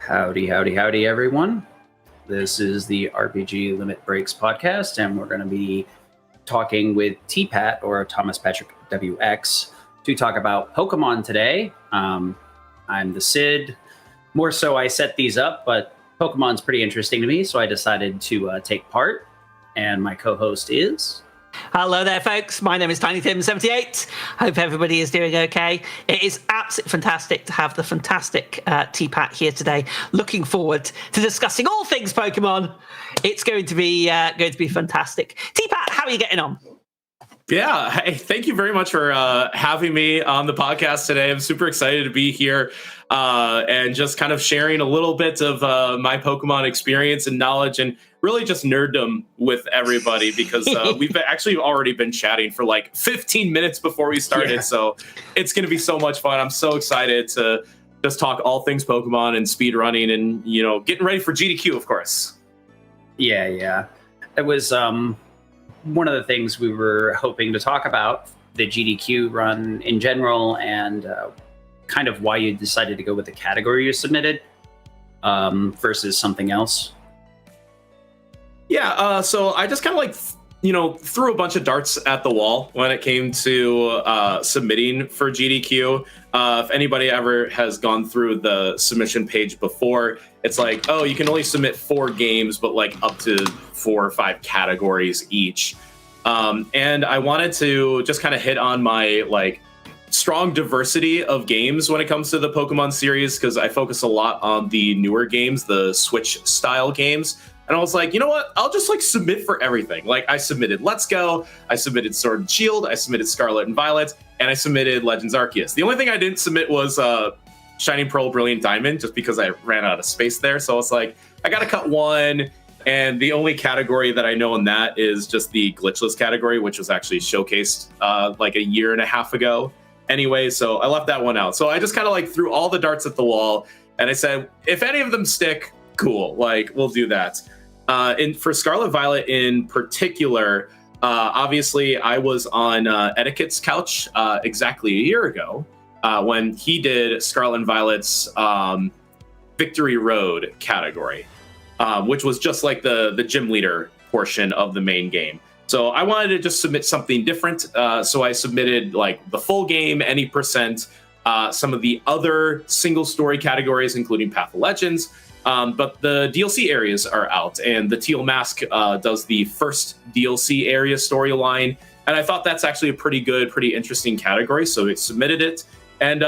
Howdy, howdy, howdy, everyone. This is the RPG Limit Breaks podcast, and we're going to be talking with TPAT, or ThomasPatrickWX, to talk about Pokemon today. I'm the Sid. More so, I set these up, but Pokemon's pretty interesting to me, so I decided to take part. And my co-host is... Hello there, folks. My name is TinyTim78. Hope everybody is doing okay. It is absolutely fantastic to have the fantastic TPAT here today. Looking forward to discussing all things Pokemon. It's going to be fantastic. TPAT, how are you getting on? Yeah, hey, thank you very much for having me on the podcast today. I'm super excited to be here and just kind of sharing a little bit of my Pokemon experience and knowledge, and really just nerddom with everybody, because we've actually already been chatting for like 15 minutes before we started. So it's going to be so much fun. I'm so excited to just talk all things Pokemon and speedrunning and, you know, getting ready for GDQ, of course. Yeah. It was one of the things we were hoping to talk about, the GDQ run in general, and kind of why you decided to go with the category you submitted versus something else. Yeah, so I just kind of threw a bunch of darts at the wall when it came to submitting for GDQ. If anybody ever has gone through the submission page before, it's like, oh, you can only submit 4 games, but like up to 4 or 5 categories each. And I wanted to just kind of hit on my strong diversity of games when it comes to the Pokemon series, because I focus a lot on the newer games, the Switch style games. And I was like, you know what? I'll just submit for everything. I submitted Let's Go, I submitted Sword and Shield, I submitted Scarlet and Violet, and I submitted Legends Arceus. The only thing I didn't submit was Shining Pearl, Brilliant Diamond, just because I ran out of space there. So I was like, I got to cut one. And the only category that I know in that is just the glitchless category, which was actually showcased a year and a half ago. Anyway, so I left that one out. So I just kind of threw all the darts at the wall, and I said, if any of them stick, cool, we'll do that. And for Scarlet Violet in particular, obviously I was on Etiquette's couch exactly a year ago when he did Scarlet and Violet's Victory Road category, which was just the gym leader portion of the main game. So I wanted to just submit something different. So I submitted the full game, any percent, some of the other single story categories, including Path of Legends. But the DLC areas are out, and the Teal Mask does the first DLC area storyline. And I thought that's actually a pretty interesting category. So I submitted it. And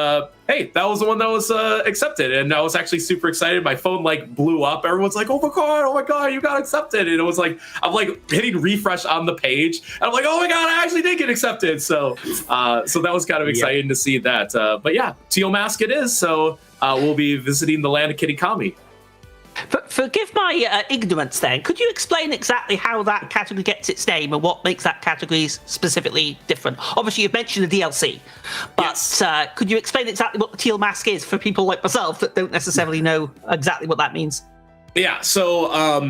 hey, that was the one that was accepted. And I was actually super excited. My phone blew up. Everyone's like, oh my God, you got accepted. And it was I'm hitting refresh on the page. And I'm like, oh my God, I actually did get accepted. So so that was kind of exciting to see that. But yeah, Teal Mask it is. So we'll be visiting the land of Kitakami. Forgive my ignorance then. Could you explain exactly how that category gets its name and what makes that category specifically different? Obviously, you've mentioned the DLC, but yes. Could you explain exactly what the Teal Mask is for people like myself that don't necessarily know exactly what that means? Yeah, so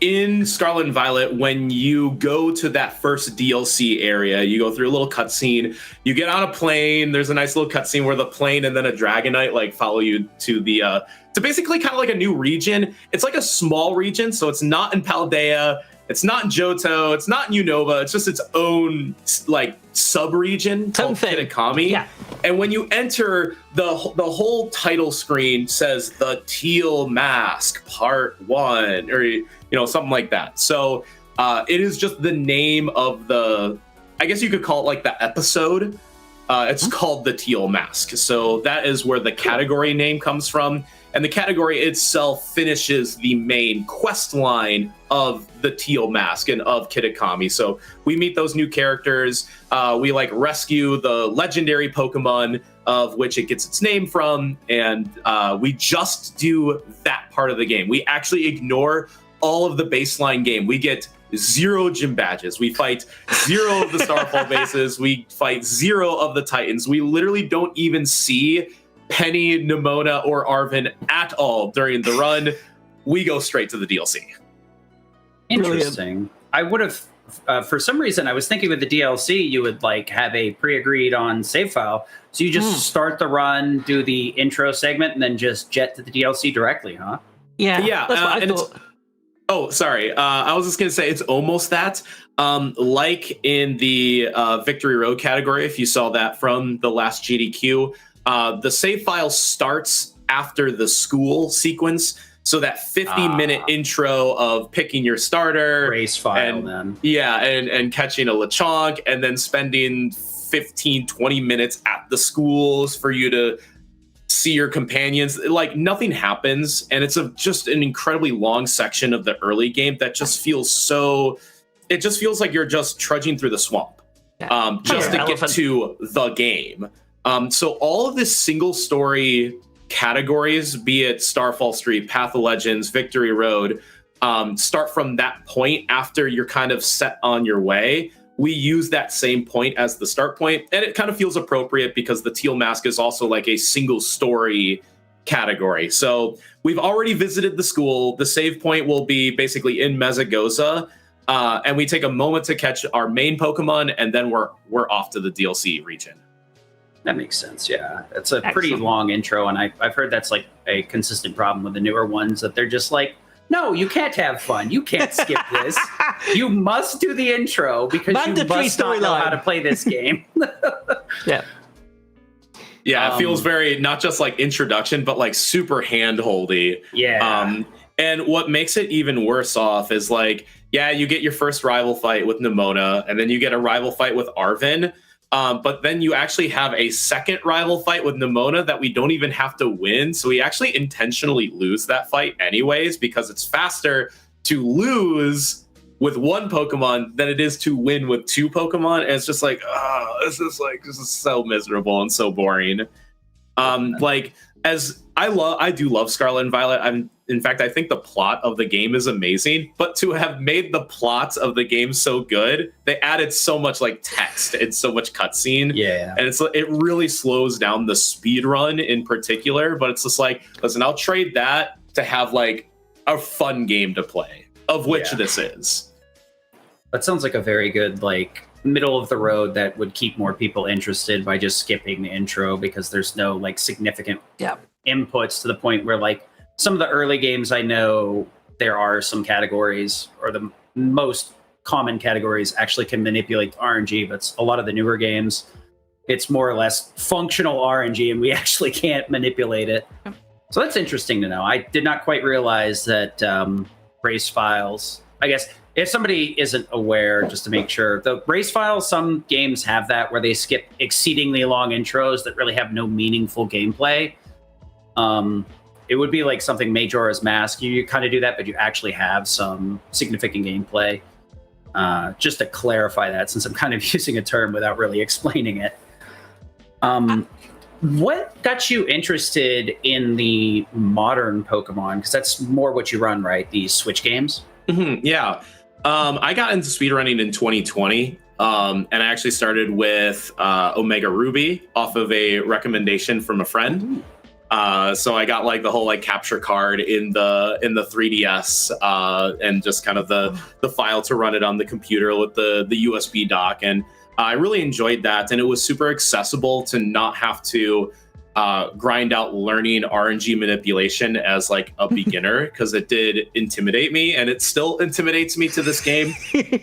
in Scarlet and Violet, when you go to that first DLC area, you go through a little cutscene, you get on a plane, there's a nice little cutscene where the plane and then a Dragonite follow you to the to basically kind of a new region. It's a small region, so it's not in Paldea, it's not in Johto, it's not in Unova, it's just its own sub-region called Kitakami. Yeah. And when you enter, the whole title screen says the Teal Mask Part 1, or something like that. So it is just the name of the, I guess you could call it the episode. It's called the Teal Mask. So that is where the category name comes from. And the category itself finishes the main quest line of the Teal Mask and of Kitakami. So we meet those new characters. We rescue the legendary Pokemon of which it gets its name from. And we just do that part of the game. We actually ignore all of the baseline game. We get 0 gym badges. We fight 0 of the Starfall bases. We fight 0 of the Titans. We literally don't even see Penny, Nimona, or Arven at all during the run. We go straight to the DLC. Interesting. I would have for some reason, I was thinking with the DLC, you would like have a pre-agreed on save file. So you just start the run, do the intro segment, and then just jet to the DLC directly, huh? Yeah. Yeah. That's what I thought. Oh, sorry. I was just going to say it's almost that. Like in the Victory Road category, if you saw that from the last GDQ, the save file starts after the school sequence. So that 50-minute intro of picking your starter. Race file, then. Yeah, and catching a Lechonk, and then spending 15, 20 minutes at the schools for you to see your companions. Like, nothing happens, and it's just an incredibly long section of the early game that just feels so... It just feels like you're just trudging through the swamp just to get to the game. So all of this single story categories, be it Starfall Street, Path of Legends, Victory Road, start from that point after you're kind of set on your way. We use that same point as the start point, and it kind of feels appropriate because the Teal Mask is also like a single story category. So we've already visited the school. The save point will be basically in Mezagoza, and we take a moment to catch our main Pokemon, and then we're off to the DLC region. That makes sense, yeah. It's a pretty long intro, and I've heard that's like a consistent problem with the newer ones, that they're just like, no, you can't have fun. You can't skip this. You must do the intro because Mandatory you must not know how to play this game. Yeah. Yeah, it feels very, not just like introduction, but like super hand-holdy. Yeah. And what makes it even worse off is like, yeah, you get your first rival fight with Nimona, and then you get a rival fight with Arven. But then you actually have a second rival fight with Nimona that we don't even have to win. So we actually intentionally lose that fight anyways, because it's faster to lose with one Pokemon than it is to win with two Pokemon. And it's just like, this is so miserable and so boring. Like, as I do love Scarlet and Violet. In fact, I think the plot of the game is amazing, but to have made the plot of the game so good, they added so much like text and so much cutscene. Yeah. And it really slows down the speed run in particular, but it's just like, listen, I'll trade that to have like a fun game to play, of which this is. That sounds like a very good, like, middle of the road that would keep more people interested by just skipping the intro, because there's no like significant inputs to the point where, like, some of the early games, I know there are some categories, or the most common categories actually can manipulate RNG, but a lot of the newer games, it's more or less functional RNG, and we actually can't manipulate it. So that's interesting to know. I did not quite realize that race files, I guess, if somebody isn't aware, just to make sure, the race files, some games have that where they skip exceedingly long intros that really have no meaningful gameplay. It would be like something Majora's Mask. You kind of do that, but you actually have some significant gameplay. Just to clarify that, since I'm kind of using a term without really explaining it. What got you interested in the modern Pokemon? Because that's more what you run, right? These Switch games? Mm-hmm, yeah. I got into speedrunning in 2020. And I actually started with Omega Ruby off of a recommendation from a friend. So I got like the whole like capture card in the 3DS and just kind of the file to run it on the computer with the USB dock. And I really enjoyed that. And it was super accessible to not have to grind out learning RNG manipulation as like a beginner, because it did intimidate me, and it still intimidates me to this game.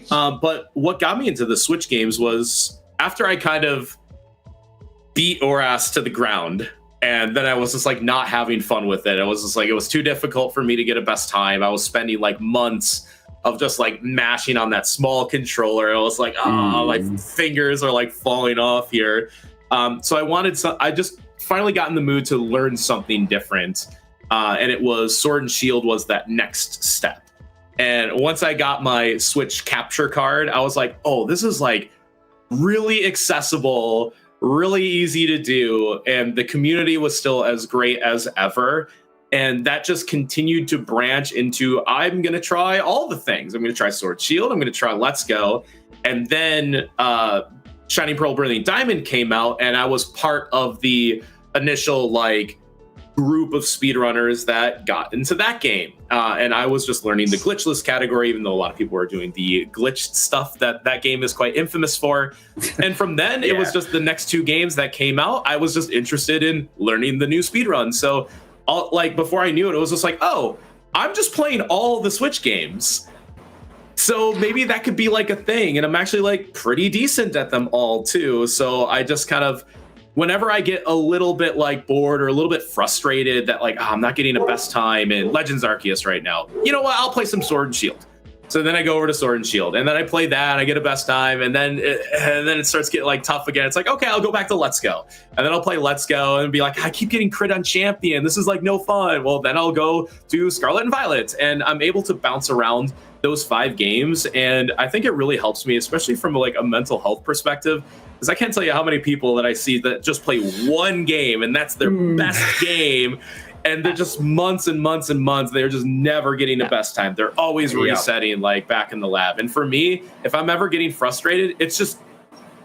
But what got me into the Switch games was after I kind of beat Oras to the ground, and then I was just like not having fun with it. It was just like, it was too difficult for me to get a best time. I was spending like months of just like mashing on that small controller. I was like, my fingers are like falling off here. So I just finally got in the mood to learn something different. And it was Sword and Shield was that next step. And once I got my Switch capture card, I was like, oh, this is like really accessible, really easy to do, and the community was still as great as ever. And that just continued to branch into, I'm going to try all the things. I'm going to try Sword Shield. I'm going to try Let's Go. And then Shining Pearl Brilliant Diamond came out, and I was part of the initial like group of speedrunners that got into that game. And I was just learning the glitchless category, even though a lot of people were doing the glitched stuff that game is quite infamous for. And from then, it was just the next 2 games that came out. I was just interested in learning the new speedrun. So before I knew it, it was just like, oh, I'm just playing all the Switch games. So maybe that could be like a thing. And I'm actually like pretty decent at them all too. So I just kind of, whenever I get a little bit like bored or a little bit frustrated that like, I'm not getting a best time in Legends Arceus right now, you know what? I'll play some Sword and Shield. So then I go over to Sword and Shield, and then I play that, I get a best time, and then it starts getting like tough again. It's like, okay, I'll go back to Let's Go, and then I'll play Let's Go and be like, I keep getting crit on Champion. This is like no fun. Well, then I'll go to Scarlet and Violet, and I'm able to bounce around those 5 games, and I think it really helps me, especially from like a mental health perspective, because I can't tell you how many people that I see that just play one game and that's their best game. And they're just months and months and months. They're just never getting the best time. They're always resetting like back in the lab. And for me, if I'm ever getting frustrated, it's just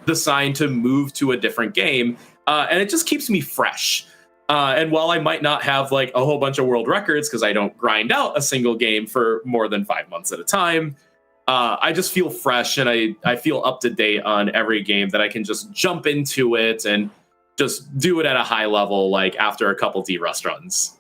the sign to move to a different game. And it just keeps me fresh. And while I might not have like a whole bunch of world records, because I don't grind out a single game for more than 5 months at a time, I just feel fresh and I feel up to date on every game that I can just jump into it and just do it at a high level, like after a couple D-Rust runs.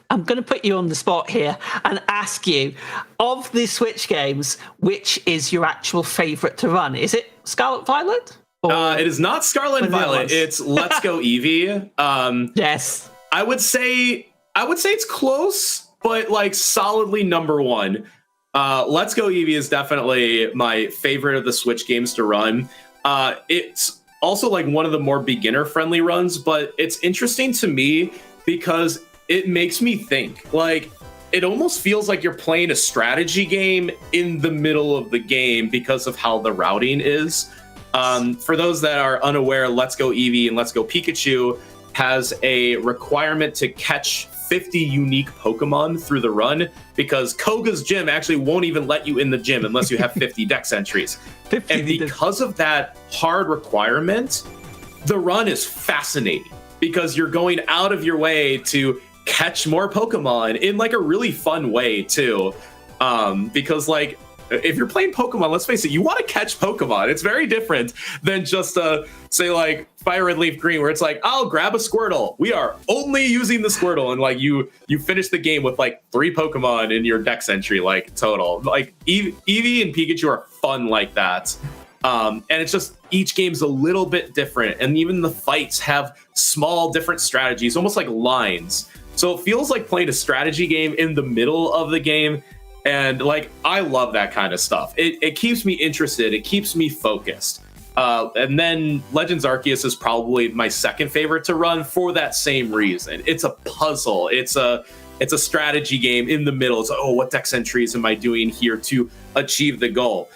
I'm going to put you on the spot here and ask you, of the Switch games, which is your actual favorite to run? Is it Scarlet Violet? It is not Scarlet and Violet. It's Let's Go Eevee. Yes. I would say it's close, but like solidly number 1. Let's Go Eevee is definitely my favorite of the Switch games to run. It's also like one of the more beginner friendly runs, but it's interesting to me because it makes me think. Like, it almost feels like you're playing a strategy game in the middle of the game because of how the routing is. For those that are unaware, Let's Go Eevee and Let's Go Pikachu has a requirement to catch 50 unique Pokemon through the run, because Koga's gym actually won't even let you in the gym unless you have 50 dex entries. And because of that hard requirement, the run is fascinating because you're going out of your way to catch more Pokemon in like a really fun way too. Because like, if you're playing Pokemon, let's face it, you want to catch Pokemon. It's very different than just say like Fire Red Leaf Green, where it's like, I'll grab a Squirtle. We are only using the Squirtle, and like you finish the game with like 3 Pokemon in your dex entry, like total. Like Eevee and Pikachu are fun like that. And it's just each game's a little bit different, and even the fights have small different strategies, almost like lines. So it feels like playing a strategy game in the middle of the game. And like, I love that kind of stuff. It keeps me interested. It keeps me focused. And then Legends Arceus is probably my second favorite to run for that same reason. It's a puzzle. It's a strategy game in the middle. It's like, oh, what dex entries am I doing here to achieve the goal?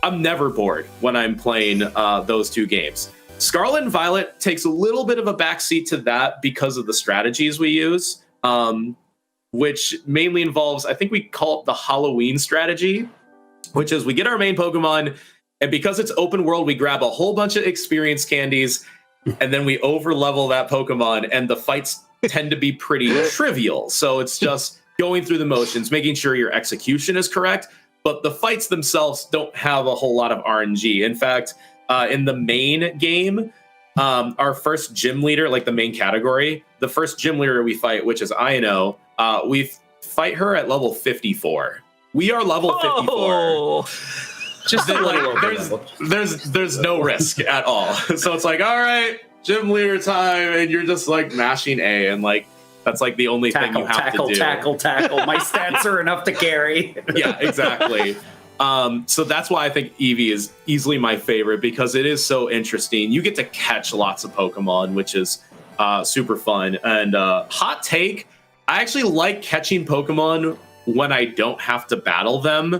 I'm never bored when I'm playing those 2 games. Scarlet and Violet takes a little bit of a backseat to that because of the strategies we use. Which mainly involves, I think we call it the Halloween strategy, which is we get our main Pokemon, and because it's open world, we grab a whole bunch of experience candies, and then we over level that Pokemon, and the fights tend to be pretty trivial. So it's just going through the motions, making sure your execution is correct, but the fights themselves don't have a whole lot of RNG. In fact, in the main game, our first gym leader, like the main category, the first gym leader we fight, which is Ino, we fight her at level 54. We are level 54. Just like there's no risk at all. So it's like, all right, gym leader time, and you're just like mashing A, and like that's like the only thing you have to do. Tackle. My stats are enough to carry. Yeah, exactly. So that's why I think Eevee is easily my favorite, because it is so interesting. You get to catch lots of Pokemon, which is super fun. And hot take, I actually like catching Pokemon when I don't have to battle them.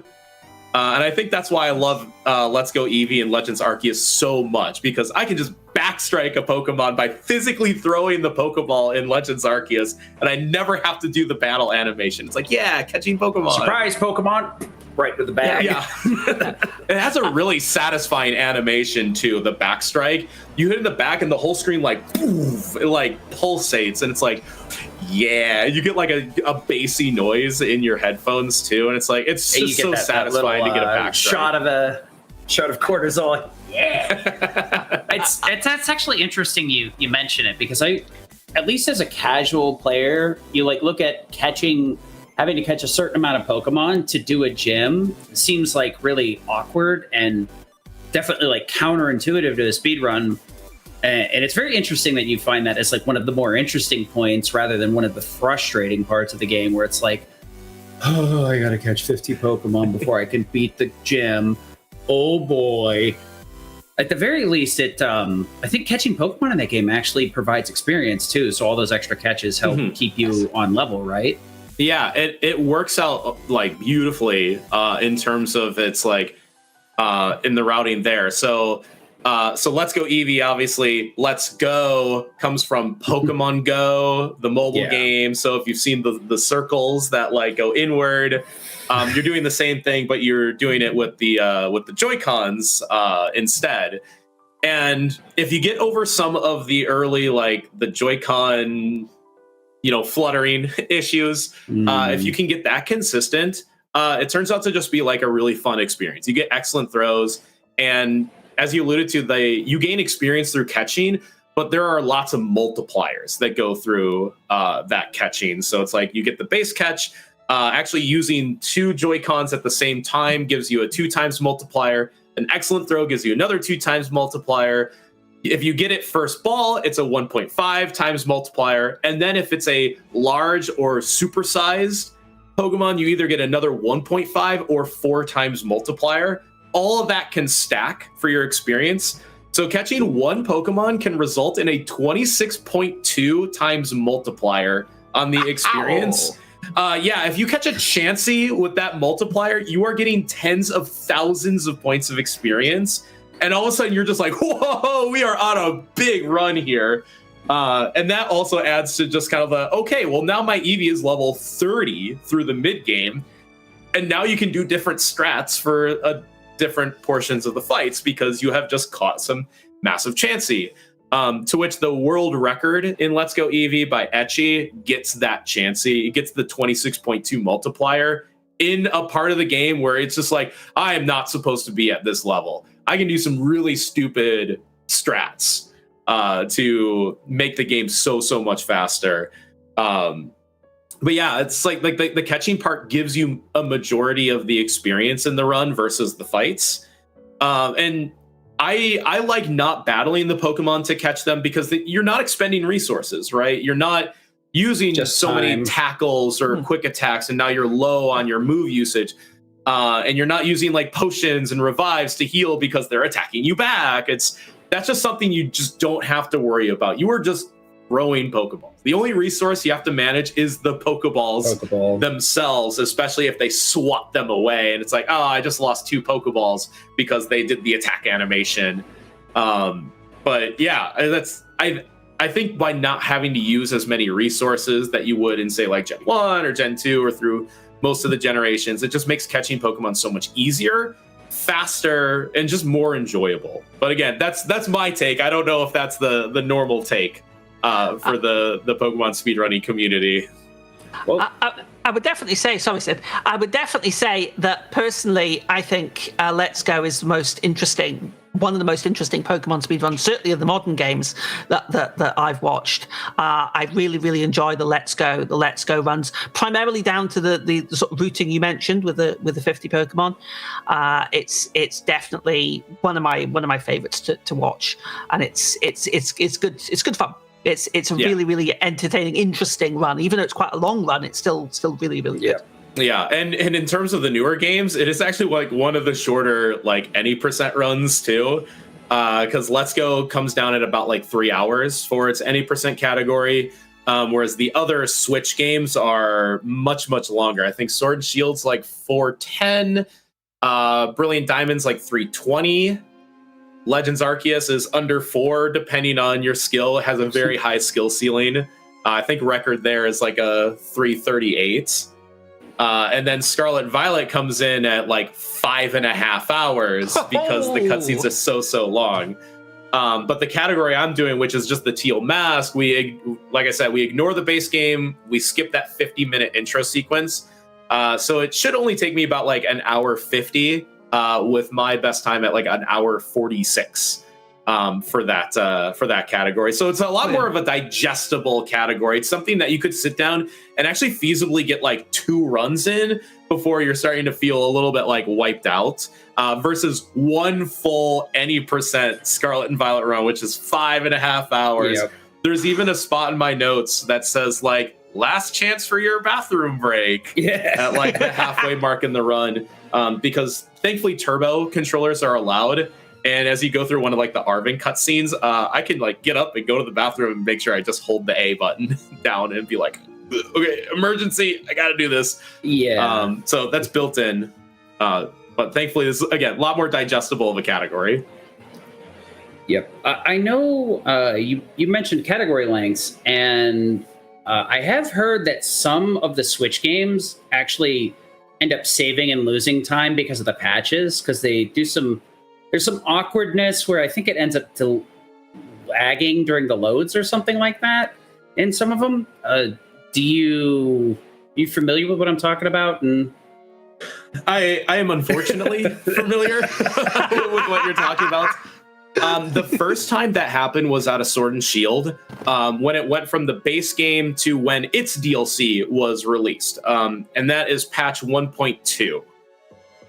And I think that's why I love Let's Go Eevee and Legends Arceus so much, because I can just backstrike a Pokemon by physically throwing the Pokeball in Legends Arceus, and I never have to do the battle animation. It's like, yeah, catching Pokemon. Surprise, Pokemon! Right to the bag. Yeah. It has a really satisfying animation too, the backstrike. You hit in the back and the whole screen like, poof, it like pulsates, and it's like, yeah, you get like a bassy noise in your headphones too, and it's like it's just so satisfying to get a back shot of cortisol. Yeah, that's actually interesting. You mention it because at least as a casual player, you like look at having to catch a certain amount of Pokemon to do a gym seems like really awkward and definitely like counterintuitive to a speed run. And it's very interesting that you find that as like one of the more interesting points rather than one of the frustrating parts of the game where it's like, oh, I gotta catch 50 Pokemon before I can beat the gym. Oh boy. At the very least, I think catching Pokemon in that game actually provides experience too. So all those extra catches help keep you on level, right? Yeah, it works out like beautifully in terms of its like in the routing there. So Let's Go Eevee, obviously, Let's Go comes from Pokemon Go, the mobile game. So if you've seen the circles that like go inward, you're doing the same thing, but you're doing it with the Joy-Cons instead. And if you get over some of the early like the Joy-Con, fluttering issues, if you can get that consistent, it turns out to just be like a really fun experience. You get excellent throws, and as you alluded to, you gain experience through catching, but there are lots of multipliers that go through that catching. So it's like you get the base catch. Actually using 2 Joy-Cons at the same time gives you a 2 times multiplier. An excellent throw gives you another 2 times multiplier. If you get it first ball, it's a 1.5 times multiplier. And then if it's a large or supersized Pokemon, you either get another 1.5 or 4 times multiplier. All of that can stack for your experience. So catching one Pokemon can result in a 26.2 times multiplier on the experience. If you catch a Chansey with that multiplier, you are getting tens of thousands of points of experience. And all of a sudden you're just like, whoa, we are on a big run here. And that also adds to just kind of okay, well now my Eevee is level 30 through the mid game. And now you can do different strats for different portions of the fights because you have just caught some massive Chansey. To which the world record in Let's Go Eevee by Etchy gets that Chansey. It gets the 26.2 multiplier in a part of the game where it's just like, I am not supposed to be at this level. I can do some really stupid strats to make the game so much faster. But yeah, it's like the catching part gives you a majority of the experience in the run versus the fights. And I like not battling the Pokemon to catch them because you're not expending resources, right? You're not using just so many tackles or quick attacks, and now you're low on your move usage. And you're not using like potions and revives to heal because they're attacking you back. That's just something you just don't have to worry about. You are just throwing Pokeballs. The only resource you have to manage is the Pokeballs themselves, especially if they swat them away. And it's like, oh, I just lost 2 Pokeballs because they did the attack animation. But yeah, I think by not having to use as many resources that you would in say like Gen 1 or Gen 2 or through most of the generations, it just makes catching Pokemon so much easier, faster, and just more enjoyable. But again, that's my take. I don't know if that's the normal take for the Pokemon speedrunning community. Well, I would definitely say, I would definitely say that personally, I think Let's Go is one of the most interesting Pokemon speedruns, certainly of the modern games that I've watched. I really enjoy the Let's Go runs, primarily down to the sort of routing you mentioned with the 50 Pokemon. It's definitely one of my favorites to watch, and it's good fun. It's a really entertaining, interesting run. Even though it's quite a long run, it's still really good. Yeah, and in terms of the newer games, it is actually like one of the shorter like any percent runs too, because Let's Go comes down at about like 3 hours for its any percent category, whereas the other Switch games are much longer. I think Sword and Shield's like 410, Brilliant Diamond's like 320. Legends Arceus is under 4, depending on your skill. It has a very high skill ceiling. I think record there is like a 338. And then Scarlet Violet comes in at like 5.5 hours because the cutscenes are so long. But the category I'm doing, which is just the teal mask, like I said, we ignore the base game. We skip that 50-minute intro sequence. So it should only take me about like an hour 50, with my best time at like an hour 46 for that category. So it's a lot more of a digestible category. It's something that you could sit down and actually feasibly get like 2 runs in before you're starting to feel a little bit like wiped out, versus one full any percent Scarlet and Violet run, which is 5.5 hours. Yep. There's even a spot in my notes that says like last chance for your bathroom break at like the halfway mark in the run, because thankfully turbo controllers are allowed. And as you go through one of like the Arvin cutscenes, I can like get up and go to the bathroom and make sure I just hold the A button down and be like, okay, emergency, I gotta do this. Yeah. So that's built in. But thankfully, this is, again, a lot more digestible of a category. Yep. I know you mentioned category lengths, and I have heard that some of the Switch games actually end up saving and losing time because of the patches, because they do there's some awkwardness where I think it ends up lagging during the loads or something like that in some of them. You familiar with what I'm talking about? And I am unfortunately familiar with what you're talking about. The first time that happened was out of Sword and Shield, when it went from the base game to when its DLC was released, and that is patch 1.2.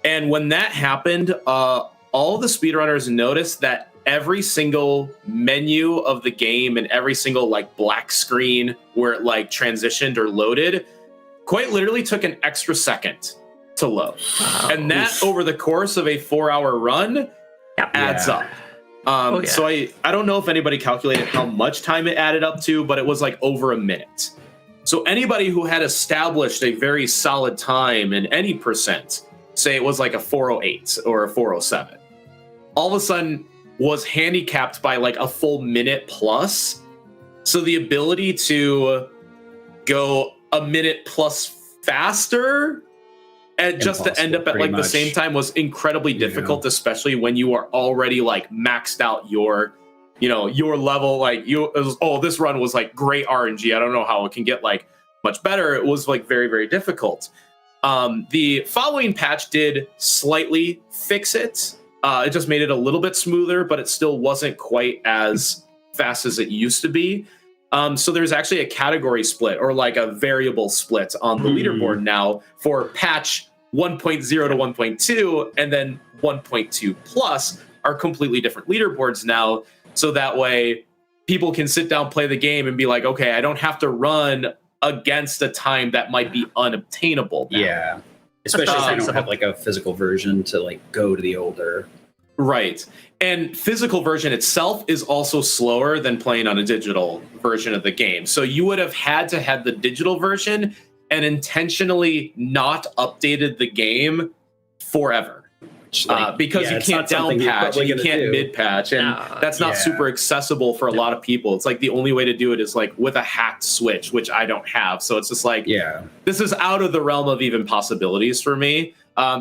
And when that happened, all the speedrunners noticed that every single menu of the game and every single like black screen where it like transitioned or loaded quite literally took an extra second to load. Wow. And that over the course of a 4-hour run adds up. So I don't know if anybody calculated how much time it added up to, but it was like over a minute. So anybody who had established a very solid time in any percent, say it was like a 408 or a 407, all of a sudden was handicapped by like a full minute plus. So the ability to go a minute plus faster and just to end up at like the same time was incredibly difficult, especially when you are already like maxed out your level. Like this run was like great RNG. I don't know how it can get like much better. It was like very, very difficult. The following patch did slightly fix it. It just made it a little bit smoother, but it still wasn't quite as fast as it used to be. So there's actually a category split or like a variable split on the leaderboard now for patch 1.0 to 1.2, and then 1.2 plus are completely different leaderboards now. So that way people can sit down, play the game and be like, okay, I don't have to run against a time that might be unobtainable now. Yeah. Especially if they don't have like a physical version to like go to the older. Right. And physical version itself is also slower than playing on a digital version of the game. So you would have had to have the digital version and intentionally not updated the game forever. Because you can't down patch and you can't mid patch, and that's not super accessible for a lot of people. It's like the only way to do it is like with a hacked Switch, which I don't have. So it's just like, this is out of the realm of even possibilities for me.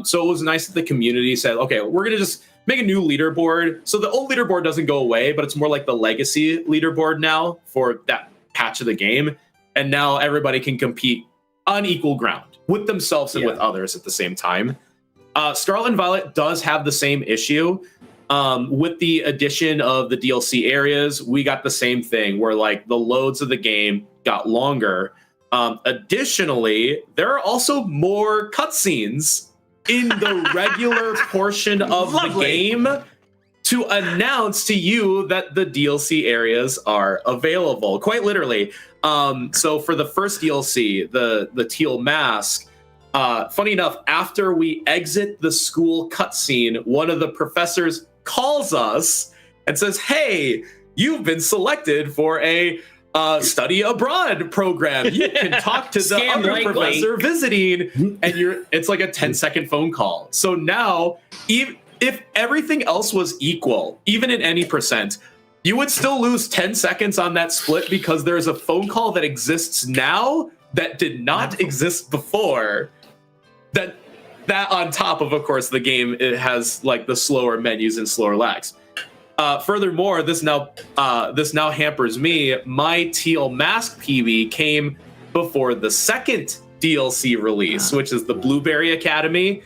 So it was nice that the community said, okay, we're going to just make a new leaderboard. So the old leaderboard doesn't go away, but it's more like the legacy leaderboard now for that patch of the game. And now everybody can compete on equal ground with themselves and with others at the same time. Scarlet and Violet does have the same issue. With the addition of the DLC areas, we got the same thing where like the loads of the game got longer. Additionally, there are also more cutscenes in the regular portion of the game to announce to you that the DLC areas are available, quite literally. So for the first DLC, the Teal Mask, funny enough, after we exit the school cutscene, one of the professors calls us and says, "Hey, you've been selected for a study abroad program. You can talk to the other professor visiting," and it's like a 10-second phone call. So now, if everything else was equal, even in any percent, you would still lose 10 seconds on that split because there's a phone call that exists now that did not exist before. That on top of course, the game, it has like the slower menus and slower lags. Furthermore, this now hampers me. My teal mask PB came before the second DLC release, which is the Blueberry Academy.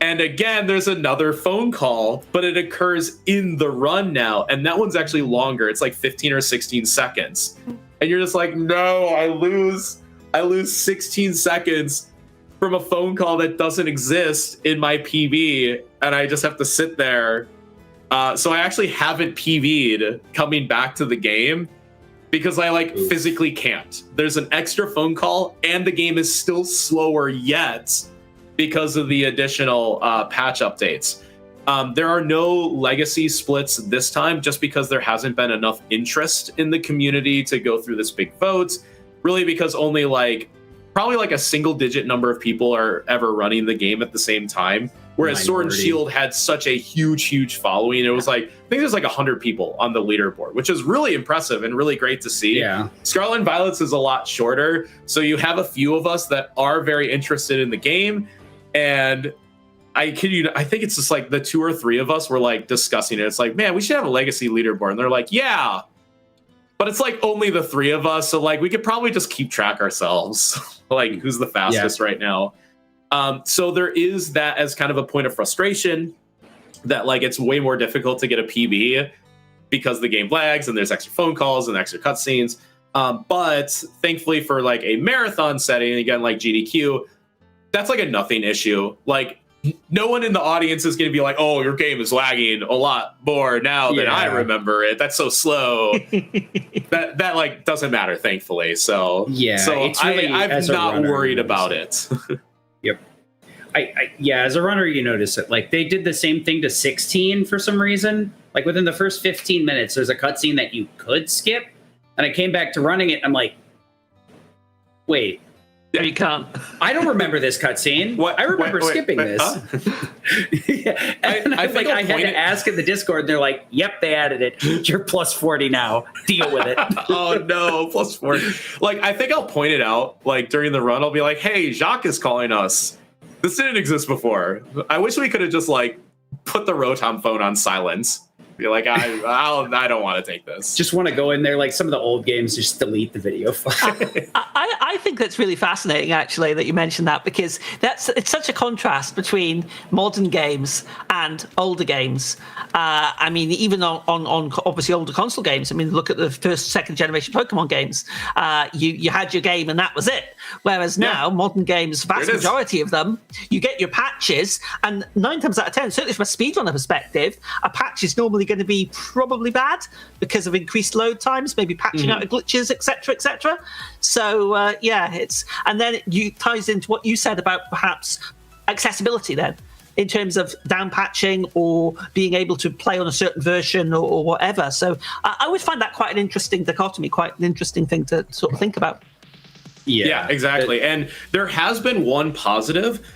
And again, there's another phone call, but it occurs in the run now. And that one's actually longer. It's like 15 or 16 seconds. And you're just like, no, I lose 16 seconds from a phone call that doesn't exist in my PB. And I just have to sit there. So I actually haven't PV'd coming back to the game because I physically can't. There's an extra phone call and the game is still slower yet because of the additional patch updates. There are no legacy splits this time just because there hasn't been enough interest in the community to go through this big vote. Really because only probably a single digit number of people are ever running the game at the same time. Whereas Sword and Shield had such a huge following. It was I think there's 100 people on the leaderboard, which is really impressive and really great to see. Yeah. Scarlet and Violet's is a lot shorter. So you have a few of us that are very interested in the game. And I kid you, I think it's just the 2 or 3 of us were discussing it. It's man, we should have a legacy leaderboard. And they're like, yeah, but it's only the 3 of us. So we could probably just keep track ourselves, who's the fastest right now. So there is that as kind of a point of frustration that it's way more difficult to get a PB because the game lags and there's extra phone calls and extra cutscenes. But thankfully for a marathon setting, again, GDQ, that's a nothing issue. No one in the audience is going to be oh, your game is lagging a lot more now than I remember it. That's so slow. that doesn't matter, thankfully. So yeah, so it's really, I'm not worried about it. Yep. Yeah, as a runner, you notice it. They did the same thing to 16 for some reason. Within the first 15 minutes, there's a cutscene that you could skip, and I came back to running it. I'm like, wait. No, you can't. I don't remember this cutscene. I remember skipping this. Huh? Yeah. And I had to ask in the Discord, and they're like, yep, they added it. You're plus 40 now. Deal with it. Oh, no, plus 40. I think I'll point it out, during the run. I'll be like, hey, Jacques is calling us. This didn't exist before. I wish we could have just, put the Rotom phone on silence. Be like, I don't want to take this. Just want to go in there, some of the old games, just delete the video file. I think that's really fascinating, actually, that you mentioned that, because it's such a contrast between modern games and older games. I mean, even on obviously older console games. I mean, look at the first, second generation Pokemon games. You had your game and that was it. Whereas now, modern games, vast majority of them, you get your patches, and 9 times out of 10, certainly from a speedrunner perspective, a patch is normally going to be probably bad because of increased load times, maybe patching out of glitches, etc. So and then it ties into what you said about perhaps accessibility then, in terms of down patching or being able to play on a certain version or whatever. So I would find that quite an interesting dichotomy, quite an interesting thing to sort of think about. Yeah, exactly. And there has been one positive.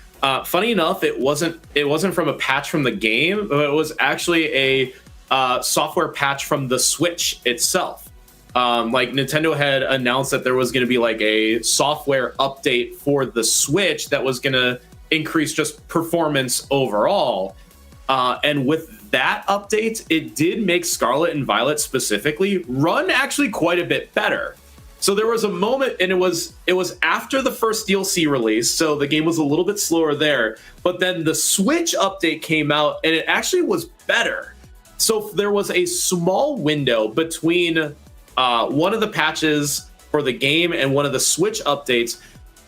Funny enough, it wasn't from a patch from the game, but it was actually a software patch from the Switch itself. Nintendo had announced that there was going to be a software update for the Switch that was going to increase just performance overall. And with that update, it did make Scarlet and Violet specifically run actually quite a bit better. So there was a moment, and it was after the first DLC release, so the game was a little bit slower there. But then the Switch update came out, and it actually was better. So there was a small window between one of the patches for the game and one of the Switch updates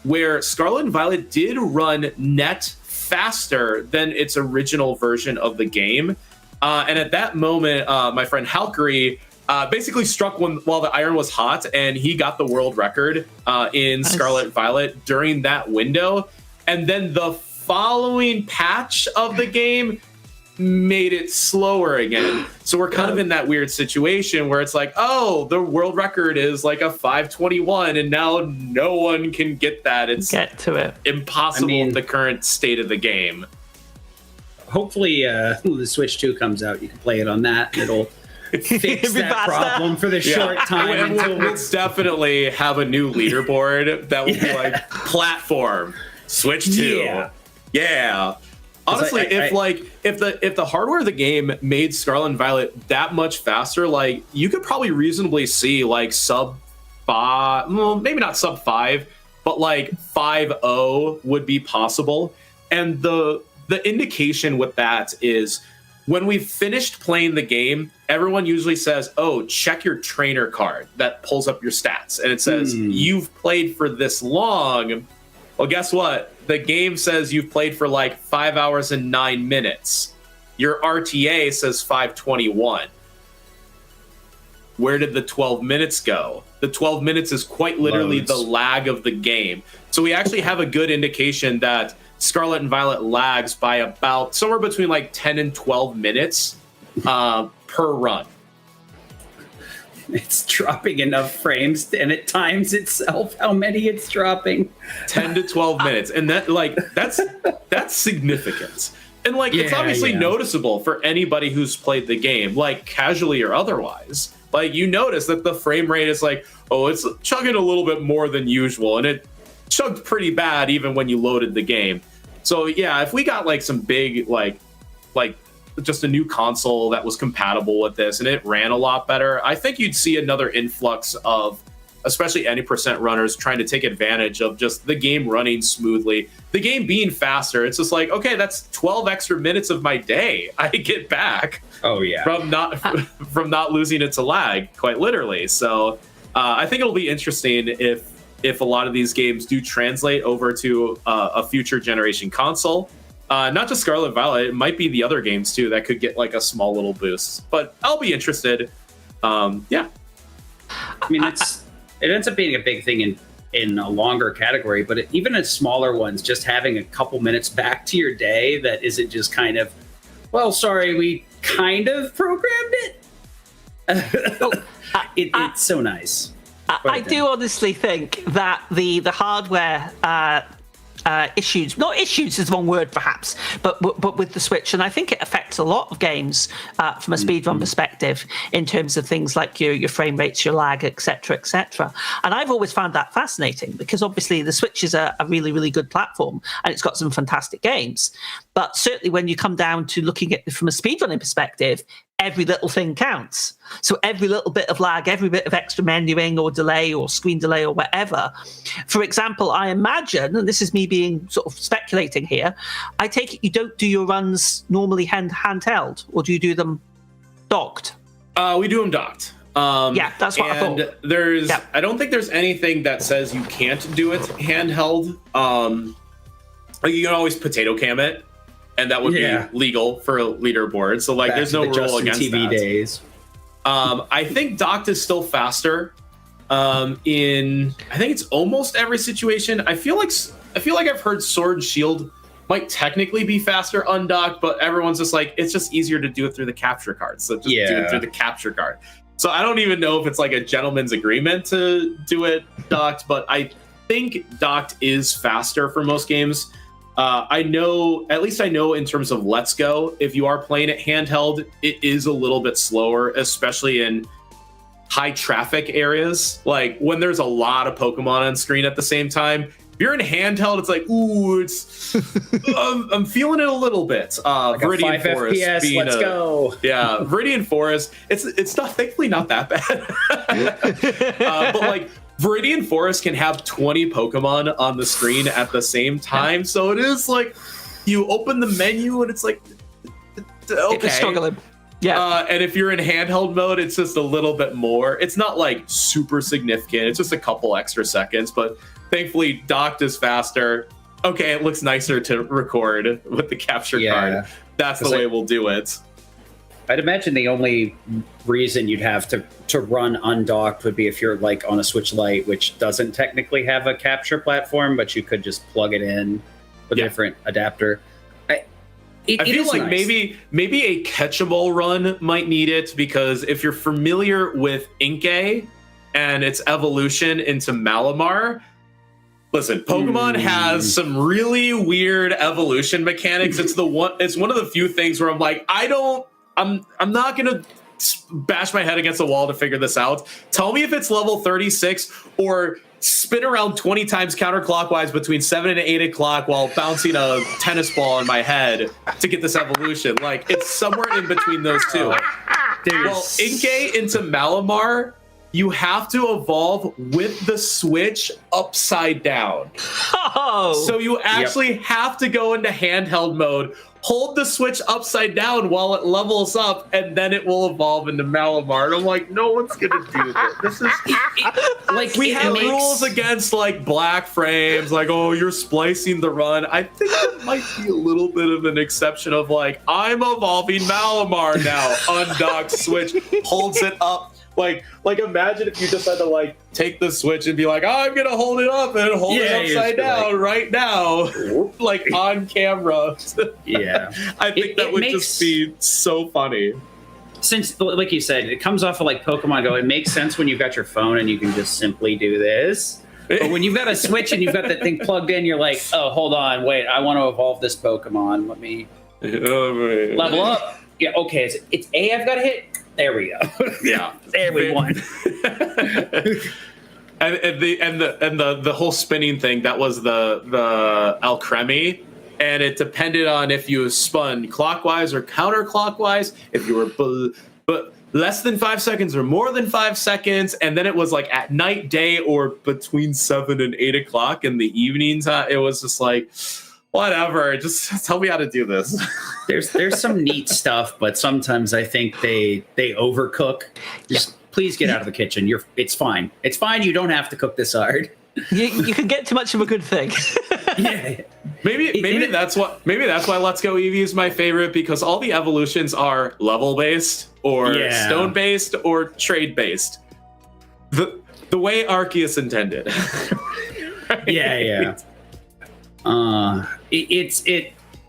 where Scarlet and Violet did run net faster than its original version of the game. And at that moment, my friend Halkery basically struck one while the iron was hot, and he got the world record in Scarlet and Violet during that window. And then the following patch of the game made it slower again. So we're kind of in that weird situation where it's the world record is a 521, and now no one can get that. It's impossible in the current state of the game. Hopefully the Switch 2 comes out. You can play it on that, and it'll fix that problem for the short time. We'll definitely have a new leaderboard that will be platform Switch 2. Yeah. Honestly, if the hardware of the game made Scarlet and Violet that much faster, like you could probably reasonably see like sub 5, well, maybe not sub 5, but like 5.0 would be possible. And the indication with that is when we've finished playing the game, everyone usually says, "Oh, check your trainer card." That pulls up your stats and it says you've played for this long. Well, guess what? The game says you've played for like 5 hours and 9 minutes. Your RTA says 5:21. Where did the 12 minutes go? The 12 minutes is quite literally the lag of the game. So we actually have a good indication that Scarlet and Violet lags by about somewhere between like 10 and 12 minutes per run. It's dropping enough frames and it times itself how many it's dropping. 10 to 12 minutes. And that's significant. And it's obviously noticeable for anybody who's played the game, like casually or otherwise. Like you notice that the frame rate is like, oh, it's chugging a little bit more than usual. And it chugged pretty bad even when you loaded the game. So yeah, if we got like some big, like just a new console that was compatible with this and it ran a lot better, I think you'd see another influx of especially any percent runners trying to take advantage of just the game running smoothly, the game being faster. It's just like, okay, that's 12 extra minutes of my day I get back. Oh yeah, from not losing it to lag, quite literally. So I think it'll be interesting if a lot of these games do translate over to a future generation console. Not just Scarlet Violet, it might be the other games too that could get like a small little boost. But I'll be interested. Yeah. I mean, it ends up being a big thing in a longer category, but even in smaller ones, just having a couple minutes back to your day that isn't just kind of, well, sorry, we kind of programmed it. It's so nice. I do honestly think that the hardware issues, not issues is the wrong word perhaps, but with the Switch, and I think it affects a lot of games from a speedrun perspective in terms of things like your frame rates, your lag, etc., etc. And I've always found that fascinating because obviously the Switch is a really, really good platform and it's got some fantastic games. But certainly when you come down to looking at it from a speedrunning perspective, every little thing counts. So every little bit of lag, every bit of extra menuing or delay or screen delay or whatever. For example, I imagine, and this is me being sort of speculating here, I take it you don't do your runs normally handheld, or do you do them docked? We do them docked. Yeah, that's what I thought. I don't think there's anything that says you can't do it handheld. You can always potato cam it. And that would be legal for a leaderboard. So like, there's no rule against TV that. Days. I think docked is still faster. I think it's almost every situation. I feel like I've heard Sword and Shield might technically be faster undocked, but everyone's just like, it's just easier to do it through the capture card. So just do it through the capture card. So I don't even know if it's like a gentleman's agreement to do it docked, but I think docked is faster for most games. I know in terms of Let's Go, if you are playing it handheld, it is a little bit slower, especially in high traffic areas. Like when there's a lot of Pokemon on screen at the same time, if you're in handheld, it's like, ooh, it's, I'm feeling it a little bit. Like Viridian Forest FPS, being let's go. Yeah, Viridian Forest, it's not, thankfully not that bad. But like, Viridian Forest can have 20 Pokemon on the screen at the same time, so it is like you open the menu and it's like, okay. It's struggling. Yeah. And if you're in handheld mode, it's just a little bit more. It's not like super significant. It's just a couple extra seconds, but thankfully docked is faster. Okay, it looks nicer to record with the capture card. That's the way we'll do it. I'd imagine the only reason you'd have to run undocked would be if you're like on a Switch Lite, which doesn't technically have a capture platform, but you could just plug it in with a different adapter. I feel like maybe a catchable run might need it, because if you're familiar with Inkay and its evolution into Malamar, listen, Pokemon has some really weird evolution mechanics. It's one of the few things where I'm like, I'm not gonna bash my head against the wall to figure this out. Tell me if it's level 36 or spin around 20 times counterclockwise between 7 and 8 o'clock while bouncing a tennis ball in my head to get this evolution. Like, it's somewhere in between those two. Well, Inkay into Malamar, you have to evolve with the switch upside down. Oh. So you actually have to go into handheld mode, hold the switch upside down while it levels up, and then it will evolve into Malamar. And I'm like, no one's gonna do this. This is like we have rules against like black frames, like, oh, you're splicing the run. I think that might be a little bit of an exception of like, I'm evolving Malamar now. Undock switch, holds it up. Like imagine if you just had to like take the switch and be like, oh, I'm gonna hold it up and hold it upside down right now, like on camera. Yeah, I think that would just be so funny. Since, like you said, it comes off of like Pokemon Go. It makes sense when you've got your phone and you can just simply do this. But when you've got a Switch and you've got that thing plugged in, you're like, oh, hold on, wait, I want to evolve this Pokemon. Let me level up. Yeah, okay, it's A I've got to hit. There we go. Yeah, there we won. and the whole spinning thing, that was the Alcremie, and it depended on if you spun clockwise or counterclockwise, if you were but less than 5 seconds or more than 5 seconds, and then it was like at night, day, or between 7 and 8 o'clock in the evenings. It was just like, whatever, just tell me how to do this. There's some neat stuff, but sometimes I think they overcook. Just please get out of the kitchen. It's fine. It's fine. You don't have to cook this hard. You can get too much of a good thing. Yeah. Maybe that's why Let's Go Eevee is my favorite, because all the evolutions are level based or stone based or trade based. The way Arceus intended. Right? Yeah.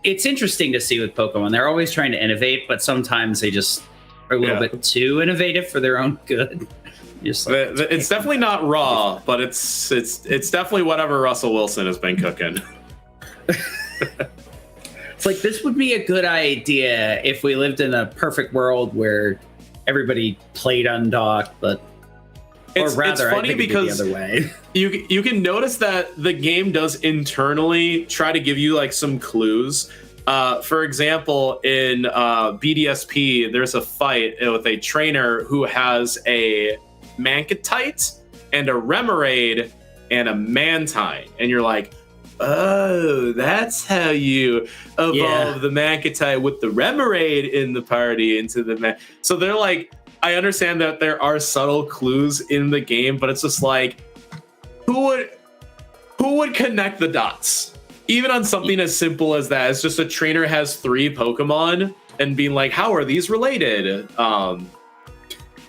It's interesting to see with Pokemon. They're always trying to innovate, but sometimes they just are a little bit too innovative for their own good. Just like, it's definitely not raw, but it's definitely whatever Russell Wilson has been cooking. It's like, this would be a good idea if we lived in a perfect world where everybody played undocked, but it's funny because the other way. You can notice that the game does internally try to give you like some clues. For example, in BDSP, there's a fight with a trainer who has a Manketite and a Remoraid and a Mantine, and you're like, oh, that's how you evolve the Manketite with the Remoraid in the party into the So they're like, I understand that there are subtle clues in the game, but it's just like, who would connect the dots? Even on something as simple as that, it's just a trainer has 3 Pokemon and being like, how are these related?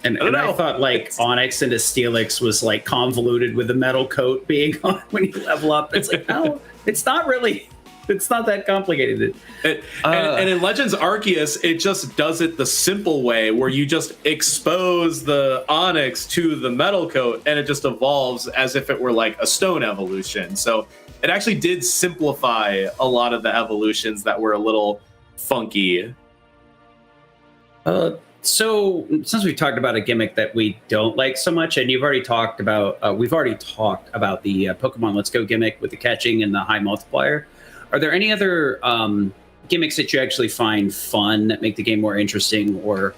And I thought like Onyx into Steelix was like convoluted with the metal coat being on when you level up. It's like, no, it's not really. It's not that complicated. And in Legends Arceus, it just does it the simple way, where you just expose the Onyx to the metal coat, and it just evolves as if it were like a stone evolution. So it actually did simplify a lot of the evolutions that were a little funky. So since we've talked about a gimmick that we don't like so much, and we've already talked about the Pokemon Let's Go gimmick with the catching and the high multiplier, are there any other gimmicks that you actually find fun that make the game more interesting or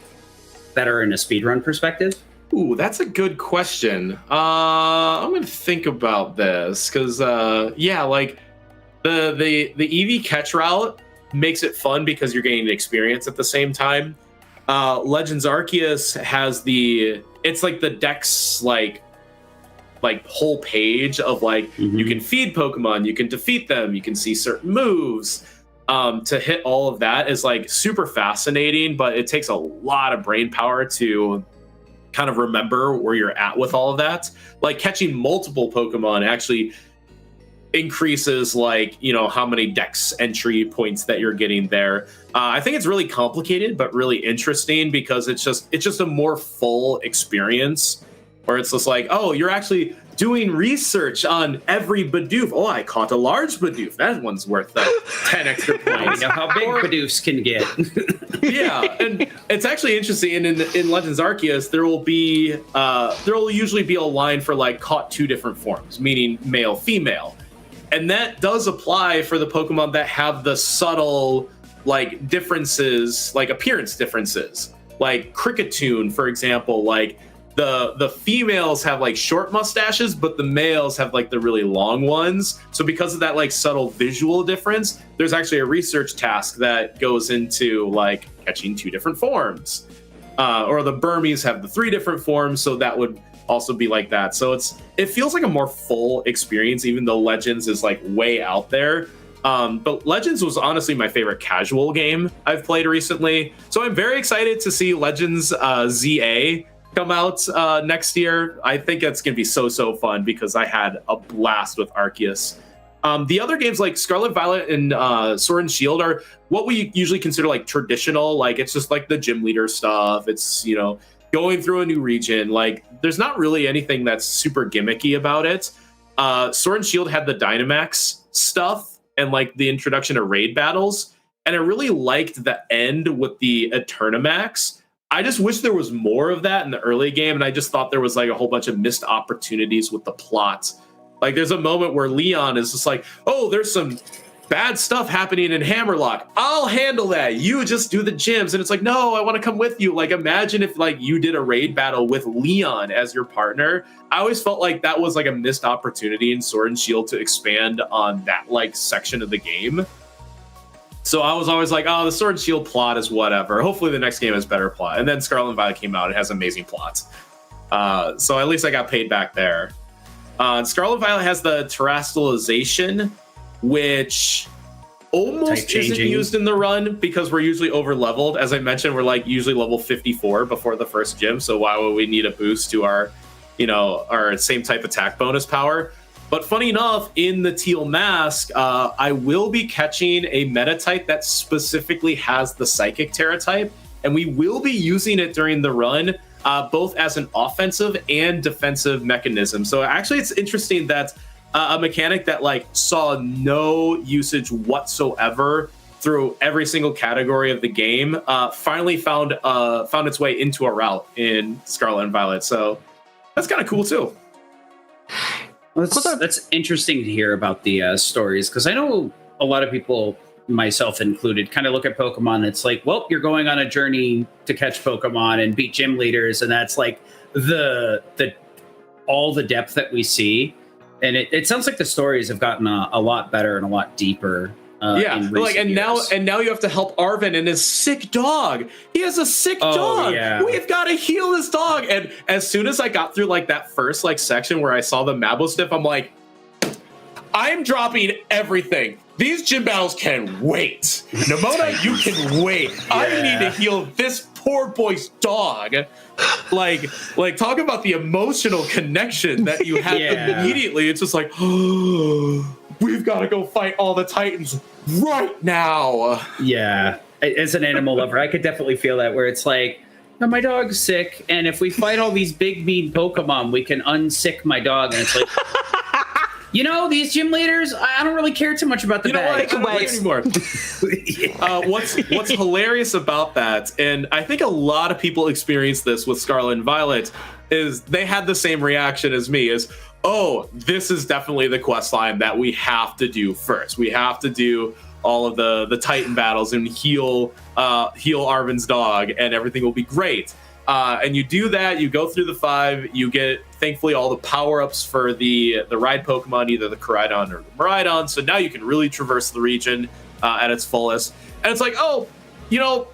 better in a speedrun perspective? Ooh, that's a good question. I'm going to think about this because, like the EV catch route makes it fun because you're getting experience at the same time. Legends Arceus has it's like the Dex like whole page of like, you can feed Pokemon, you can defeat them, you can see certain moves. To hit all of that is like super fascinating, but it takes a lot of brain power to kind of remember where you're at with all of that. Like catching multiple Pokemon actually increases like, how many Dex entry points that you're getting there. I think it's really complicated, but really interesting because it's just a more full experience. Or it's just like, oh, you're actually doing research on every Bidoof. Oh, I caught a large Bidoof. That one's worth 10 extra points. You know how big Bidoofs can get. Yeah, and it's actually interesting. And in Legends Arceus, there will usually be a line for like caught 2 different forms, meaning male, female. And that does apply for the Pokemon that have the subtle like differences, like appearance differences. Like Cricketune, for example, like the females have like short mustaches, but the males have like the really long ones. So because of that like subtle visual difference, there's actually a research task that goes into like catching 2 different forms. Or the Burmese have the 3 different forms, so that would also be like that. So it feels like a more full experience, even though Legends is like way out there. But Legends was honestly my favorite casual game I've played recently. So I'm very excited to see Legends ZA come out next year. I think it's going to be so fun because I had a blast with Arceus. The other games like Scarlet, Violet, and Sword and Shield are what we usually consider like traditional. Like it's just like the gym leader stuff. It's, you know, going through a new region. Like there's not really anything that's super gimmicky about it. Sword and Shield had the Dynamax stuff and like the introduction of raid battles. And I really liked the end with the Eternamax. I just wish there was more of that in the early game. And I just thought there was like a whole bunch of missed opportunities with the plot. Like there's a moment where Leon is just like, oh, there's some bad stuff happening in Hammerlock. I'll handle that. You just do the gyms. And it's like, no, I want to come with you. Like imagine if like you did a raid battle with Leon as your partner. I always felt like that was like a missed opportunity in Sword and Shield to expand on that like section of the game. So I was always like, oh, the Sword and Shield plot is whatever. Hopefully the next game has better plot. And then Scarlet and Violet came out. It has amazing plots. So at least I got paid back there. Scarlet and Violet has the terrestrialization, which almost isn't used in the run because we're usually over leveled. As I mentioned, we're like usually level 54 before the first gym. So why would we need a boost to our, you know, our same type attack bonus power? But funny enough, in the Teal Mask, I will be catching a meta type that specifically has the Psychic Terra type, and we will be using it during the run, both as an offensive and defensive mechanism. So actually, it's interesting that a mechanic that like saw no usage whatsoever through every single category of the game finally found its way into a route in Scarlet and Violet. So that's kind of cool too. That's interesting to hear about the stories, because I know a lot of people, myself included, kind of look at Pokemon. It's like, well, you're going on a journey to catch Pokemon and beat gym leaders, and that's like the all the depth that we see. And it sounds like the stories have gotten a lot better and a lot deeper. Like now you have to help Arven and his sick dog. He has a sick dog. Yeah. We've got to heal this dog. And as soon as I got through like that first like section where I saw the Mabosstiff, I'm like, I'm dropping everything. These gym battles can wait. Nimona, you can wait. Yeah. I need to heal this poor boy's dog. Like talk about the emotional connection that you have immediately. It's just like, oh, we've got to go fight all the Titans right now. Yeah. As an animal lover, I could definitely feel that, where it's like, no, my dog's sick, and if we fight all these big, mean Pokemon, we can unsick my dog. And it's like, you know, these gym leaders, I don't really care too much about the bag. I don't care anymore. What's hilarious about that, and I think a lot of people experience this with Scarlet and Violet, is they had the same reaction as me, is, oh, this is definitely the quest line that we have to do first. We have to do all of the Titan battles and heal Arven's dog, and everything will be great. And you do that, you go through the 5, you get, thankfully, all the power-ups for the ride Pokemon, either the Koraidon or the Miraidon, so now you can really traverse the region at its fullest. And it's like, oh, you know,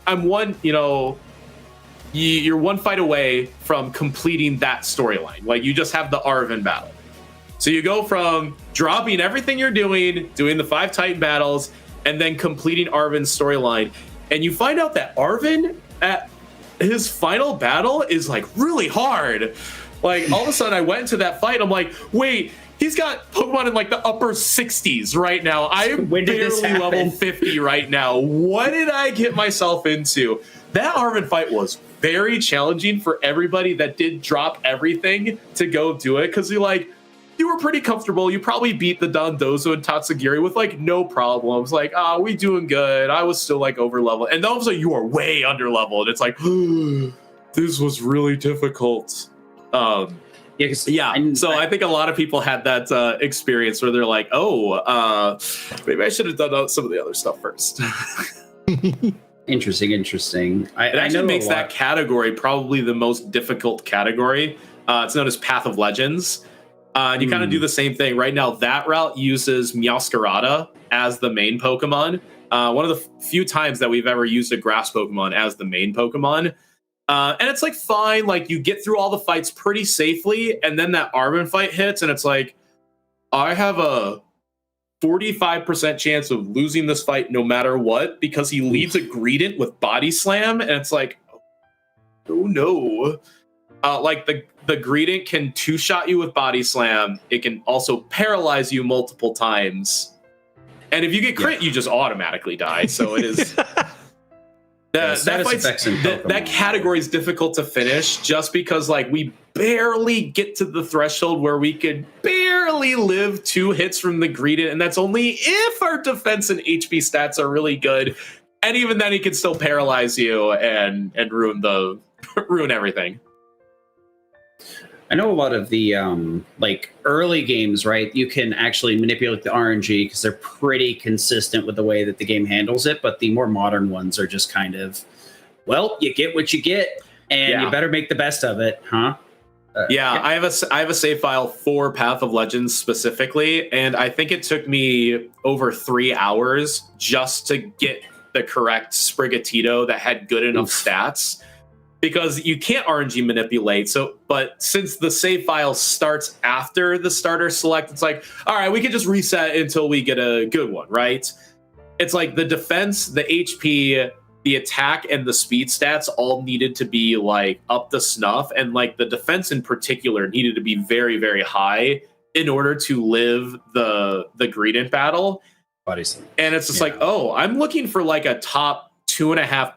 you're one fight away from completing that storyline. Like, you just have the Arven battle. So you go from dropping everything you're doing the 5 Titan battles, and then completing Arven's storyline. And you find out that Arven, at his final battle, is like really hard. Like, all of a sudden I went into that fight, I'm like, wait, he's got Pokemon in like the upper 60s right now. I am barely level 50 right now. What did I get myself into? That Arven fight was very challenging for everybody that did drop everything to go do it, because you're like, you were pretty comfortable. You probably beat the Dondozo and Tatsugiri with like no problems. Like, we doing good. I was still like over leveled. And then all of a sudden you are way under leveled. It's like, this was really difficult. So I think a lot of people had that experience where they're like, maybe I should have done some of the other stuff first. Interesting. It actually makes that category probably the most difficult category. It's known as Path of Legends. And you kind of do the same thing. Right now, that route uses Meowscarada as the main Pokemon. One of the few times that we've ever used a grass Pokemon as the main Pokemon. And it's like fine, like you get through all the fights pretty safely, and then that Armin fight hits, and it's like, I have a 45% chance of losing this fight no matter what, because he leads a Greedent with Body Slam, and it's like, oh no. Like the Greedent can two-shot you with Body Slam. It can also paralyze you multiple times. And if you get crit, you just automatically die. So it is... that category is difficult to finish just because like we barely get to the threshold where we could barely live 2 hits from the Greedent, and that's only if our defense and HP stats are really good. And even then he can still paralyze you and ruin everything. I know a lot of the like early games, right? You can actually manipulate the RNG because they're pretty consistent with the way that the game handles it. But the more modern ones are just kind of, well, you get what you get, and you better make the best of it, huh? I have a save file for Path of Legends specifically, and I think it took me over 3 hours just to get the correct Sprigatito that had good enough stats. Because you can't RNG manipulate. But since the save file starts after the starter select, it's like, all right, we can just reset until we get a good one, right? It's like the defense, the HP, the attack, and the speed stats all needed to be like up to snuff. And like the defense in particular needed to be very, very high in order to live the Greedent battle. Obviously. And it's just like, I'm looking for like a top 2.5%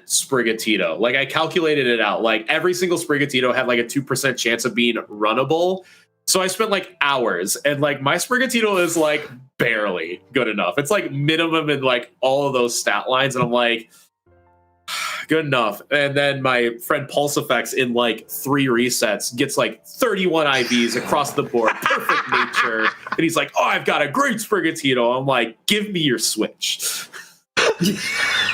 Sprigatito. Like I calculated it out. Like every single Sprigatito had like a 2% chance of being runnable. So I spent like hours, and like my Sprigatito is like barely good enough. It's like minimum in like all of those stat lines, and I'm like, good enough. And then my friend Pulse Effects in like 3 resets gets like 31 IVs across the board, perfect nature, and he's like, I've got a great Sprigatito. I'm like, give me your Switch.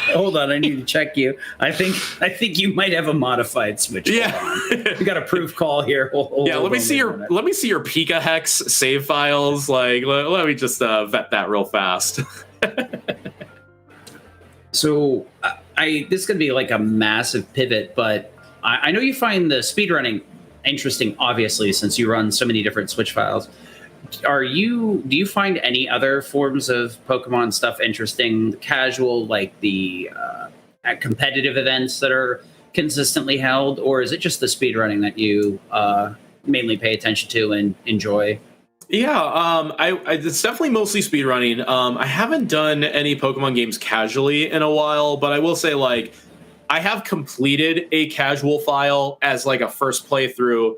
Hold on, I need to check you. I think you might have a modified Switch. Yeah, we got a proof call here. Let me see your Pika Hex save files. Like, let me just vet that real fast. So, this is gonna be like a massive pivot, but I know you find the speedrunning interesting, obviously, since you run so many different Switch files. Do you find any other forms of Pokemon stuff interesting, casual, like the competitive events that are consistently held, or is it just the speedrunning that you mainly pay attention to and enjoy? Yeah, it's definitely mostly speedrunning. I haven't done any Pokemon games casually in a while, but I will say, like, I have completed a casual file as like a first playthrough.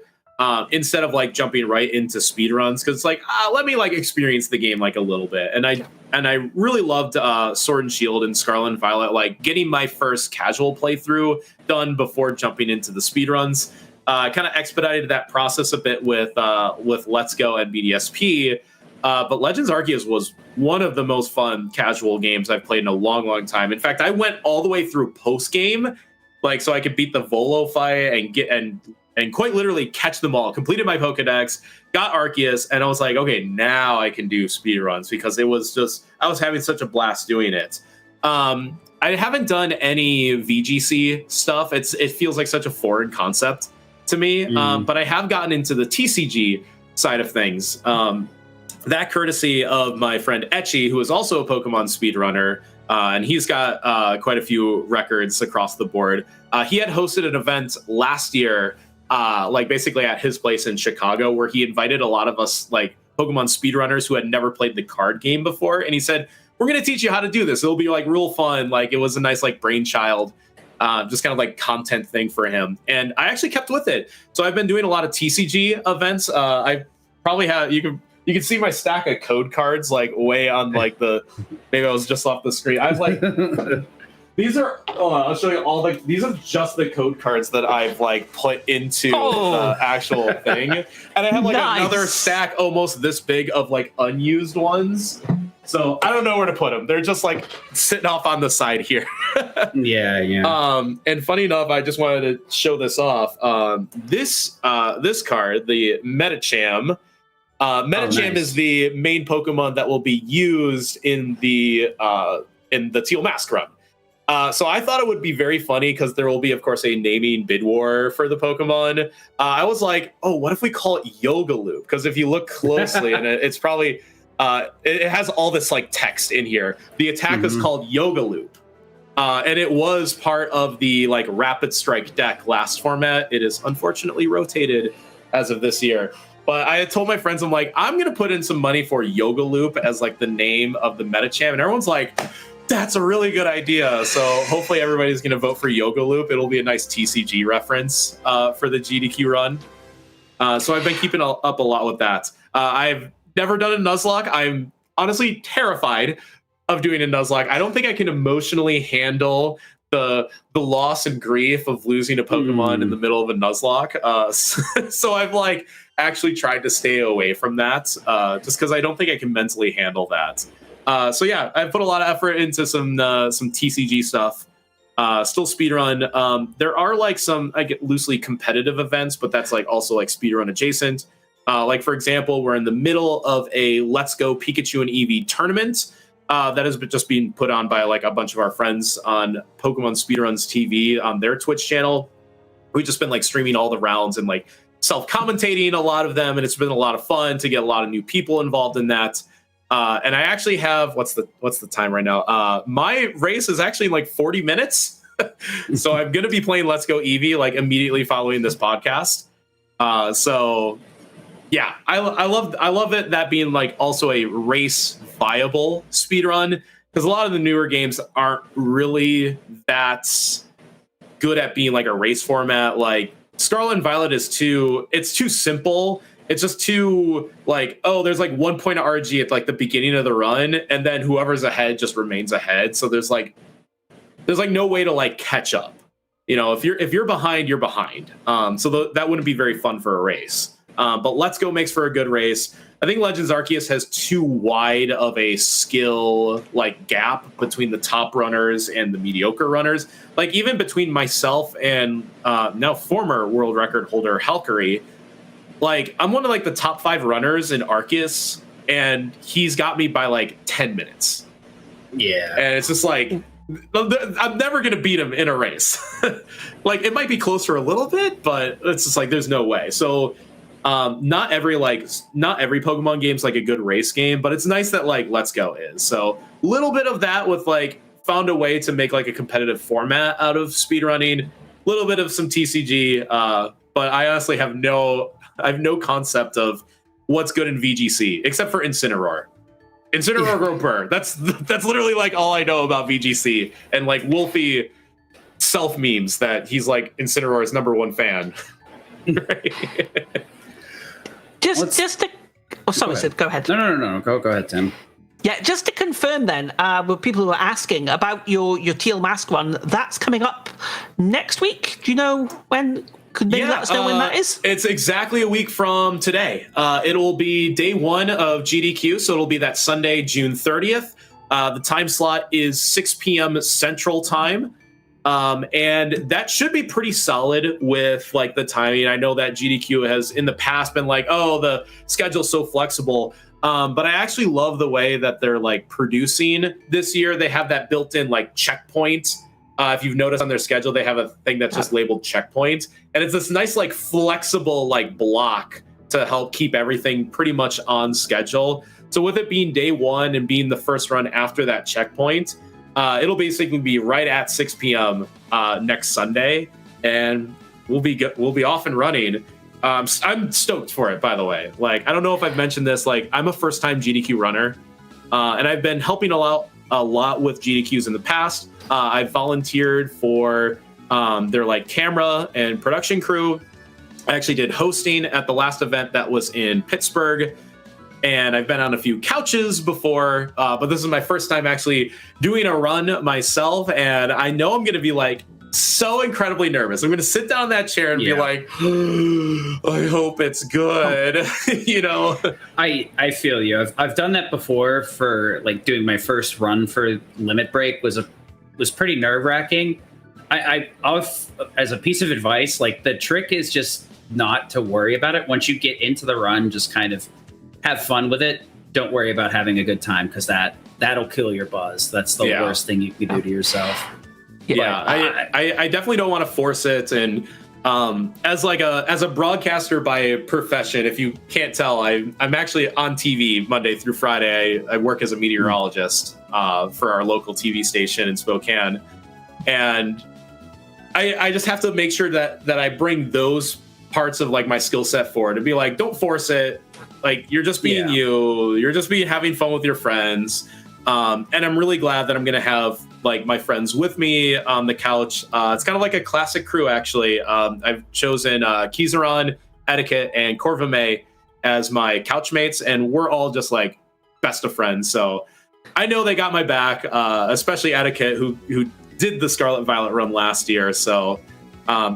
Instead of like jumping right into speedruns, because it's like, let me like experience the game like a little bit. And I really loved Sword and Shield and Scarlet and Violet, like getting my first casual playthrough done before jumping into the speedruns. Kind of expedited that process a bit with Let's Go and BDSP. But Legends Arceus was one of the most fun casual games I've played in a long, long time. In fact, I went all the way through post game, like so I could beat the Volo fight and quite literally catch them all. Completed my Pokedex, got Arceus, and I was like, okay, now I can do speedruns, because it was just, I was having such a blast doing it. I haven't done any VGC stuff. It feels like such a foreign concept to me, but I have gotten into the TCG side of things. That courtesy of my friend Etchy, who is also a Pokemon speedrunner, and he's got quite a few records across the board. He had hosted an event last year, like basically at his place in Chicago, where he invited a lot of us like Pokemon speedrunners who had never played the card game before. And he said, we're going to teach you how to do this. It'll be like real fun. Like it was a nice like brainchild, just kind of like content thing for him. And I actually kept with it. So I've been doing a lot of TCG events. I've probably have you can see my stack of code cards like way on like the maybe I was just off the screen. I have like these are I'll show you these are just the code cards that I've like put into the actual thing, and I have like another stack almost this big of like unused ones. So I don't know where to put them. They're just like sitting off on the side here. Yeah. And funny enough, I just wanted to show this off. This card, the Medicham. Medicham is the main Pokemon that will be used in the Teal Mask run. So I thought it would be very funny because there will be, of course, a naming bid war for the Pokemon. I was like, oh, what if we call it Yoga Loop? Because if you look closely, and it's probably it has all this like text in here. The attack is called Yoga Loop, and it was part of the like Rapid Strike deck last format. It is unfortunately rotated as of this year. But I had told my friends, I'm like, I'm gonna put in some money for Yoga Loop as like the name of the Medicham, and everyone's like, that's a really good idea. So hopefully everybody's gonna vote for Yoga Loop. It'll be a nice TCG reference for the GDQ run. So I've been keeping up a lot with that. I've never done a Nuzlocke. I'm honestly terrified of doing a Nuzlocke. I don't think I can emotionally handle the loss and grief of losing a Pokemon in the middle of a Nuzlocke. So I've like actually tried to stay away from that just because I don't think I can mentally handle that. So yeah, I've put a lot of effort into some TCG stuff. Still speedrun. There are like some loosely competitive events, but that's like also like speedrun adjacent. Like for example, we're in the middle of a Let's Go Pikachu and Eevee tournament that has just been put on by like a bunch of our friends on Pokemon Speedruns TV on their Twitch channel. We've just been like streaming all the rounds and like self-commentating a lot of them, and it's been a lot of fun to get a lot of new people involved in that. And I actually have what's the time right now? My race is actually in like 40 minutes, so I'm gonna be playing Let's Go Eevee like immediately following this podcast. So yeah, I love it that being like also a race viable speedrun, because a lot of the newer games aren't really that good at being like a race format. Like Scarlet and Violet is too simple. It's just too like, oh, there's like 1 point of RG at like the beginning of the run, and then whoever's ahead just remains ahead. So there's like no way to like catch up. You know, if you're behind, you're behind. So that wouldn't be very fun for a race. But Let's Go makes for a good race. I think Legends Arceus has too wide of a skill like gap between the top runners and the mediocre runners. Like even between myself and now former world record holder Halkery, like I'm one of like the top 5 runners in Arceus, and he's got me by like 10 minutes. Yeah. And it's just like, I'm never going to beat him in a race. Like it might be closer a little bit, but it's just like, there's no way. So not every Pokemon game's like a good race game, but it's nice that like Let's Go is. So a little bit of that with like found a way to make like a competitive format out of speedrunning, a little bit of some TCG, but I honestly have no concept of what's good in VGC except for Incineroar. Incineroar Burr. That's literally like all I know about VGC, and like Wolfie self memes that he's like Incineroar's #1 fan. Right? Just to... Oh, sorry, Sid, go ahead. No. Go ahead, Tim. Yeah, just to confirm then, with people who are asking about your Teal Mask run, that's coming up next week. Do you know when? Could maybe let us know when that is? It's exactly a week from today. It'll be day 1 of GDQ, so it'll be that Sunday, June 30th. The time slot is 6 p.m. Central Time. And that should be pretty solid with like the timing. I know that GDQ has in the past been like, oh, the schedule's so flexible. But I actually love the way that they're like producing this year. They have that built-in like checkpoint. If you've noticed on their schedule, they have a thing that's just labeled checkpoint. And it's this nice like flexible like block to help keep everything pretty much on schedule. So with it being day 1 and being the first run after that checkpoint, it'll basically be right at 6 p.m. Next Sunday, and we'll be off and running. I'm stoked for it, by the way. Like, I don't know if I've mentioned this. Like, I'm a first-time GDQ runner, and I've been helping a lot with GDQs in the past. I've volunteered for their like camera and production crew. I actually did hosting at the last event that was in Pittsburgh. And I've been on a few couches before, but this is my first time actually doing a run myself. And I know I'm going to be like so incredibly nervous. I'm going to sit down in that chair and be like, I hope it's good. You know, I feel you. I've done that before for like doing my first run for Limit Break was pretty nerve wracking. I'll, as a piece of advice, like the trick is just not to worry about it. Once you get into the run, just kind of have fun with it. Don't worry about having a good time because that'll kill your buzz. That's the worst thing you can do to yourself. Yeah, I definitely don't want to force it. And as a broadcaster by profession, if you can't tell, I'm actually on TV Monday through Friday. I work as a meteorologist for our local TV station in Spokane, and I just have to make sure that I bring those parts of like my skill set forward and be like, don't force it. Like you're just being you're just having fun with your friends. And I'm really glad that I'm going to have like my friends with me on the couch. It's kind of like a classic crew, actually. I've chosen Kizaron, Etiquette, and Corvame as my couch mates, and we're all just like best of friends. So I know they got my back, especially Etiquette, who did the Scarlet Violet run last year. So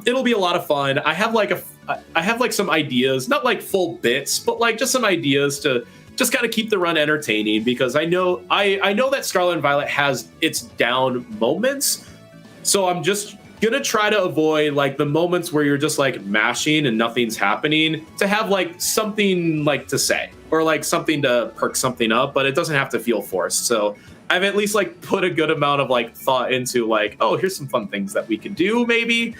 it'll be a lot of fun. I have like some ideas, not like full bits, but like just some ideas to just got to keep the run entertaining, because I know that Scarlet and Violet has its down moments. So I'm just going to try to avoid like the moments where you're just like mashing and nothing's happening, to have like something like to say or like something to perk something up, but it doesn't have to feel forced. So I've at least like put a good amount of like thought into like, oh, here's some fun things that we can do maybe.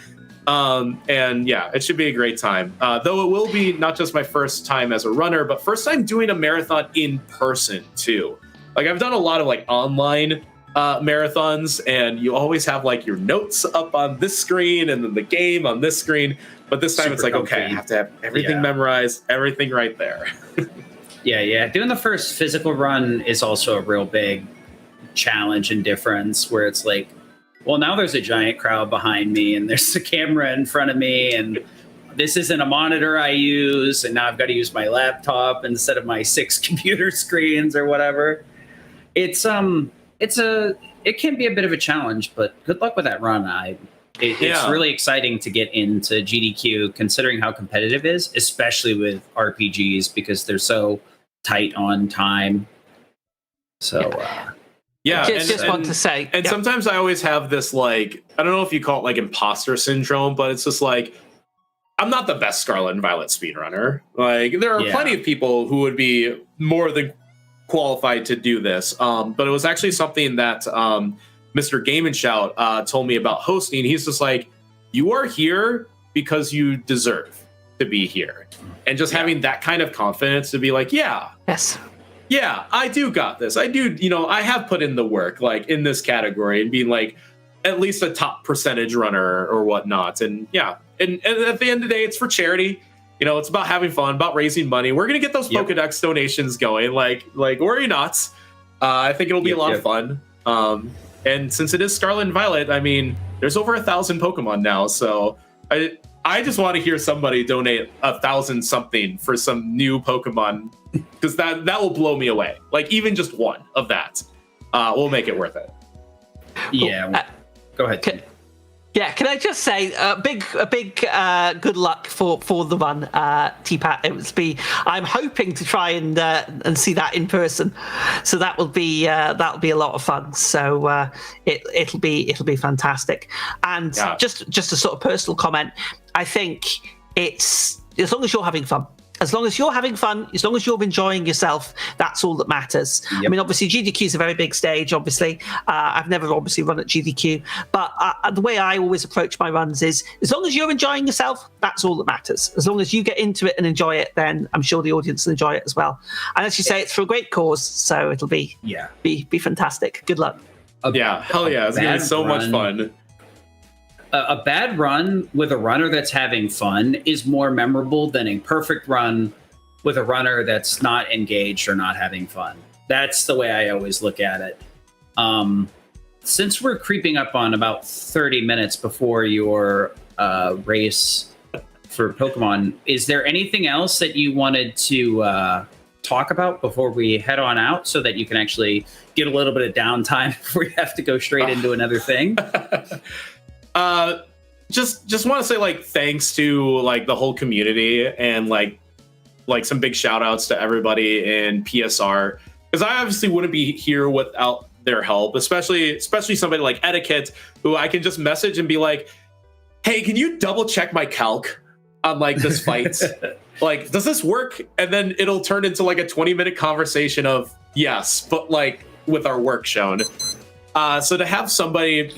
And yeah, it should be a great time. Though it will be not just my first time as a runner, but first time doing a marathon in person too. Like I've done a lot of like online marathons, and you always have like your notes up on this screen and then the game on this screen. But this time it's like, okay, I have to have everything memorized, everything right there. Yeah. Doing the first physical run is also a real big challenge and difference, where it's like, well, now there's a giant crowd behind me and there's a camera in front of me, and this isn't a monitor I use, and now I've got to use my laptop instead of my 6 computer screens or whatever. It can be a bit of a challenge, but good luck with that run. It's really exciting to get into GDQ, considering how competitive it is, especially with RPGs, because they're so tight on time. So yeah, just want to say, and sometimes I always have this like, I don't know if you call it like imposter syndrome, but it's just like, I'm not the best Scarlet and Violet speedrunner. Like there are plenty of people who would be more than qualified to do this. But it was actually something that Mr. Game and Shout told me about hosting. He's just like, you are here because you deserve to be here. And just having that kind of confidence to be like, yes, I do got this. I do, I have put in the work, like in this category, and being like at least a top percentage runner or whatnot. And and at the end of the day, it's for charity. It's about having fun, about raising money. We're going to get those Pokedex donations going. Like worry not. I think it'll be a lot of fun. And since it is Scarlet and Violet, I mean, there's over 1,000 Pokemon now. So I just want to hear somebody donate 1,000 something for some new Pokemon, because that will blow me away. Like even just one of that will make it worth it. Yeah. Go ahead. Can I just say a big good luck for the run, TPAT. I'm hoping to try and see that in person, so that'll be a lot of fun. So it'll be fantastic. And just a sort of personal comment, I think it's, as long as you're having fun. As long as you're having fun, as long as you're enjoying yourself, that's all that matters. I mean, obviously, GDQ is a very big stage, obviously. I've never obviously run at GDQ. But the way I always approach my runs is, as long as you're enjoying yourself, that's all that matters. As long as you get into it and enjoy it, then I'm sure the audience will enjoy it as well. And as you say, it's for a great cause, so it'll be fantastic. Good luck. Hell yeah. It's going to be so much fun. A bad run with a runner that's having fun is more memorable than a perfect run with a runner that's not engaged or not having fun. That's the way I always look at it. Since we're creeping up on about 30 minutes before your race for Pokemon. Is there anything else that you wanted to talk about before we head on out, so that you can actually get a little bit of downtime before you have to go straight into another thing? Just want to say like thanks to like the whole community, and like some big shout outs to everybody in PSR, because I obviously wouldn't be here without their help, especially somebody like Etiquette, who I can just message and be like, hey, can you double check my calc on like this fight? Like, does this work? And then it'll turn into like a 20-minute conversation of yes, but like with our work shown. So to have somebody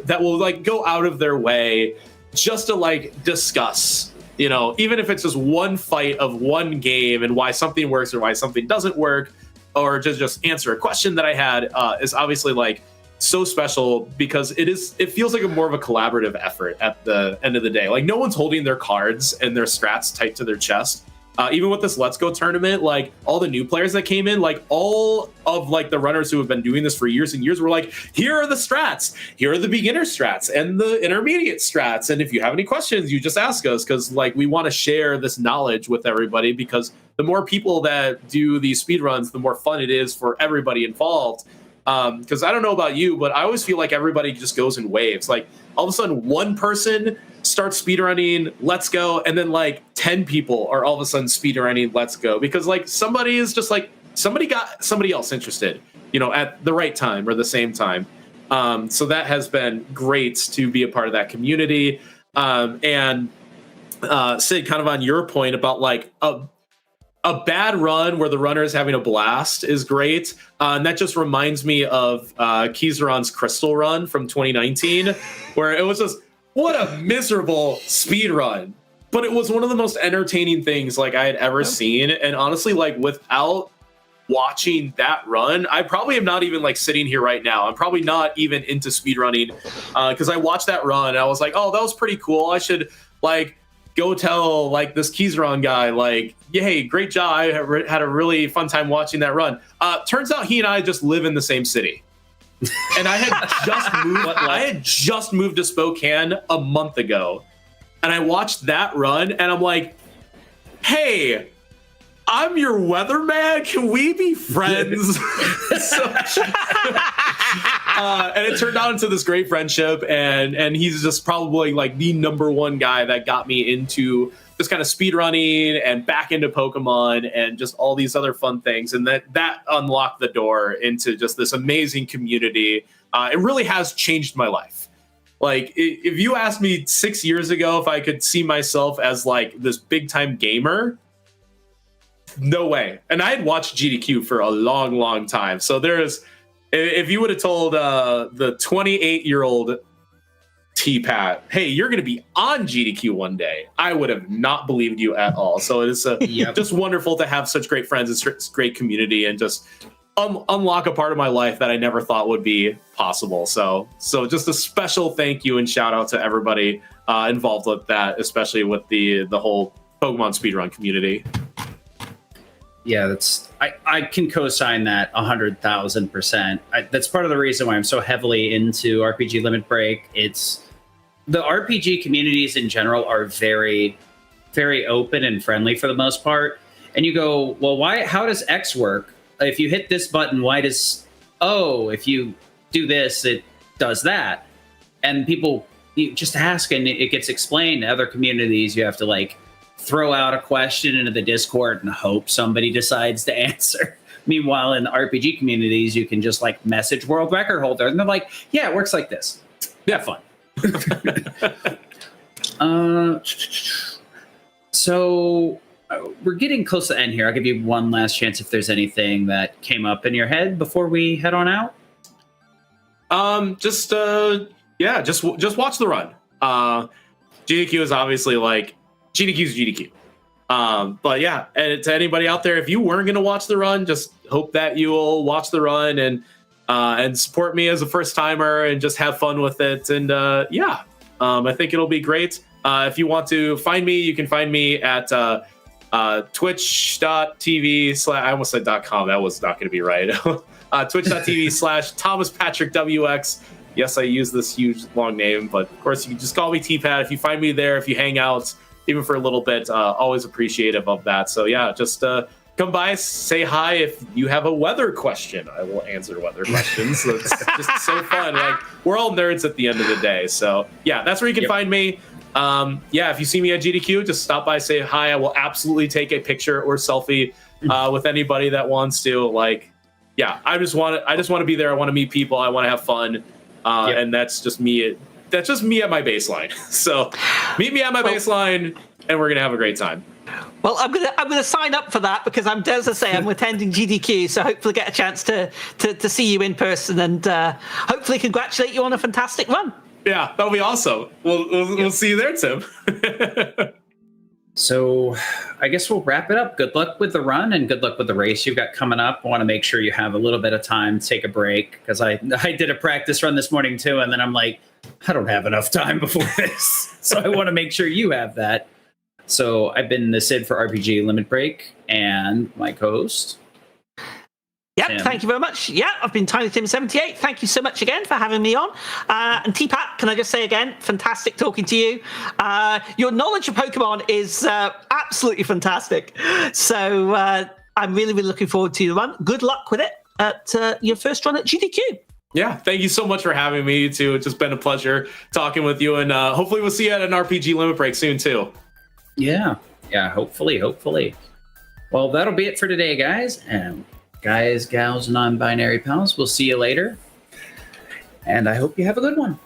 that will like go out of their way just to like discuss, you know, even if it's just one fight of one game and why something works or why something doesn't work, or just answer a question that I had, is obviously like so special, because it feels like more of a collaborative effort at the end of the day. Like, no one's holding their cards and their strats tight to their chest. Even with this Let's Go tournament, like all the new players that came in, like all of like the runners who have been doing this for years and years were like, here are the strats, here are the beginner strats and the intermediate strats. And if you have any questions, you just ask us, because like we want to share this knowledge with everybody, because the more people that do these speed runs, the more fun it is for everybody involved. Because I don't know about you, but I always feel like everybody just goes in waves. Like all of a sudden one person starts speedrunning Let's Go, and then like 10 people are all of a sudden speedrunning Let's Go, because like somebody is just like, somebody got somebody else interested, you know, at the right time or the same time. So that has been great to be a part of that community. And Sid, kind of on your point about like a bad run where the runner is having a blast is great. And that just reminds me of Kizaron's Crystal run from 2019, where it was just, what a miserable speed run. But it was one of the most entertaining things like I had ever seen. And honestly, like without watching that run, I probably am not even like sitting here right now. I'm probably not even into speedrunning, because I watched that run and I was like, oh, that was pretty cool. I should like go tell like this Kizaron guy, like, hey, great job. I had a really fun time watching that run. Turns out he and I just live in the same city. And I had just moved to Spokane a month ago, and I watched that run and I'm like, hey, I'm your weatherman. Can we be friends? And it turned out into this great friendship, and he's just probably like the number one guy that got me into this kind of speed running and back into Pokemon and just all these other fun things. And that unlocked the door into just this amazing community. It really has changed my life. Like, if you asked me 6 years ago if I could see myself as like this big time gamer, no way. And I had watched GDQ for a long, long time. So if you would have told the 28-year-old T-Pat, hey, you're going to be on GDQ one day, I would have not believed you at all. So it is just wonderful to have such great friends and such great community, and just unlock a part of my life that I never thought would be possible. So just a special thank you and shout out to everybody involved with that, especially with the whole Pokemon speedrun community. Yeah, I can co-sign that 100,000%. That's part of the reason why I'm so heavily into RPG Limit Break. It's the RPG communities in general are very, very open and friendly for the most part. And you go, well, how does X work? If you hit this button, if you do this, it does that. And people just ask, and it gets explained. To other communities, you have to like throw out a question into the Discord and hope somebody decides to answer. Meanwhile, in the RPG communities, you can just like message world record holder, and they're like, yeah, it works like this. Have fun. So we're getting close to the end here. I'll give you one last chance if there's anything that came up in your head before we head on out. Just watch the run. GDQ is obviously like, GDQ's GDQ. But yeah, and to anybody out there, if you weren't going to watch the run, just hope that you'll watch the run and support me as a first timer and just have fun with it. And I think it'll be great. If you want to find me, you can find me at twitch.tv/ I almost said .com. That was not going to be right. Twitch.tv/ThomasPatrickWX. Yes, I use this huge long name, but of course you can just call me T-Pat. If you find me there, if you hang out, even for a little bit. Always appreciative of that. So yeah, just come by, say hi. If you have a weather question, I will answer weather questions. So it's just so fun. Like, we're all nerds at the end of the day. So yeah, that's where you can find me. Yeah, if you see me at GDQ, just stop by, say hi. I will absolutely take a picture or selfie with anybody that wants to. Like, yeah, I just want to be there. I want to meet people. I want to have fun. And that's just me. That's just me at my baseline. So meet me at my baseline, and we're gonna have a great time. Well, I'm gonna sign up for that because as I say, I'm attending GDQ, so hopefully get a chance to see you in person and hopefully congratulate you on a fantastic run. Yeah, that'll be awesome. We'll see you there, Tim. So I guess we'll wrap it up. Good luck with the run and good luck with the race you've got coming up. I want to make sure you have a little bit of time to take a break, because I did a practice run this morning too, and then I'm like, I don't have enough time before this. So I want to make sure you have that. So I've been the Sid for RPG Limit Break, and my co-host. Yep, Tim. Thank you very much. Yeah, I've been Tiny Tim 78. Thank you so much again for having me on. And T-Pat, can I just say again, fantastic talking to you. Your knowledge of Pokemon is absolutely fantastic. So I'm really, really looking forward to the run. Good luck with it at your first run at GDQ. Yeah, thank you so much for having me, you two. It's just been a pleasure talking with you, and hopefully we'll see you at an RPG Limit Break soon, too. Yeah, hopefully. Well, that'll be it for today, guys. And guys, gals, non-binary pals, we'll see you later. And I hope you have a good one.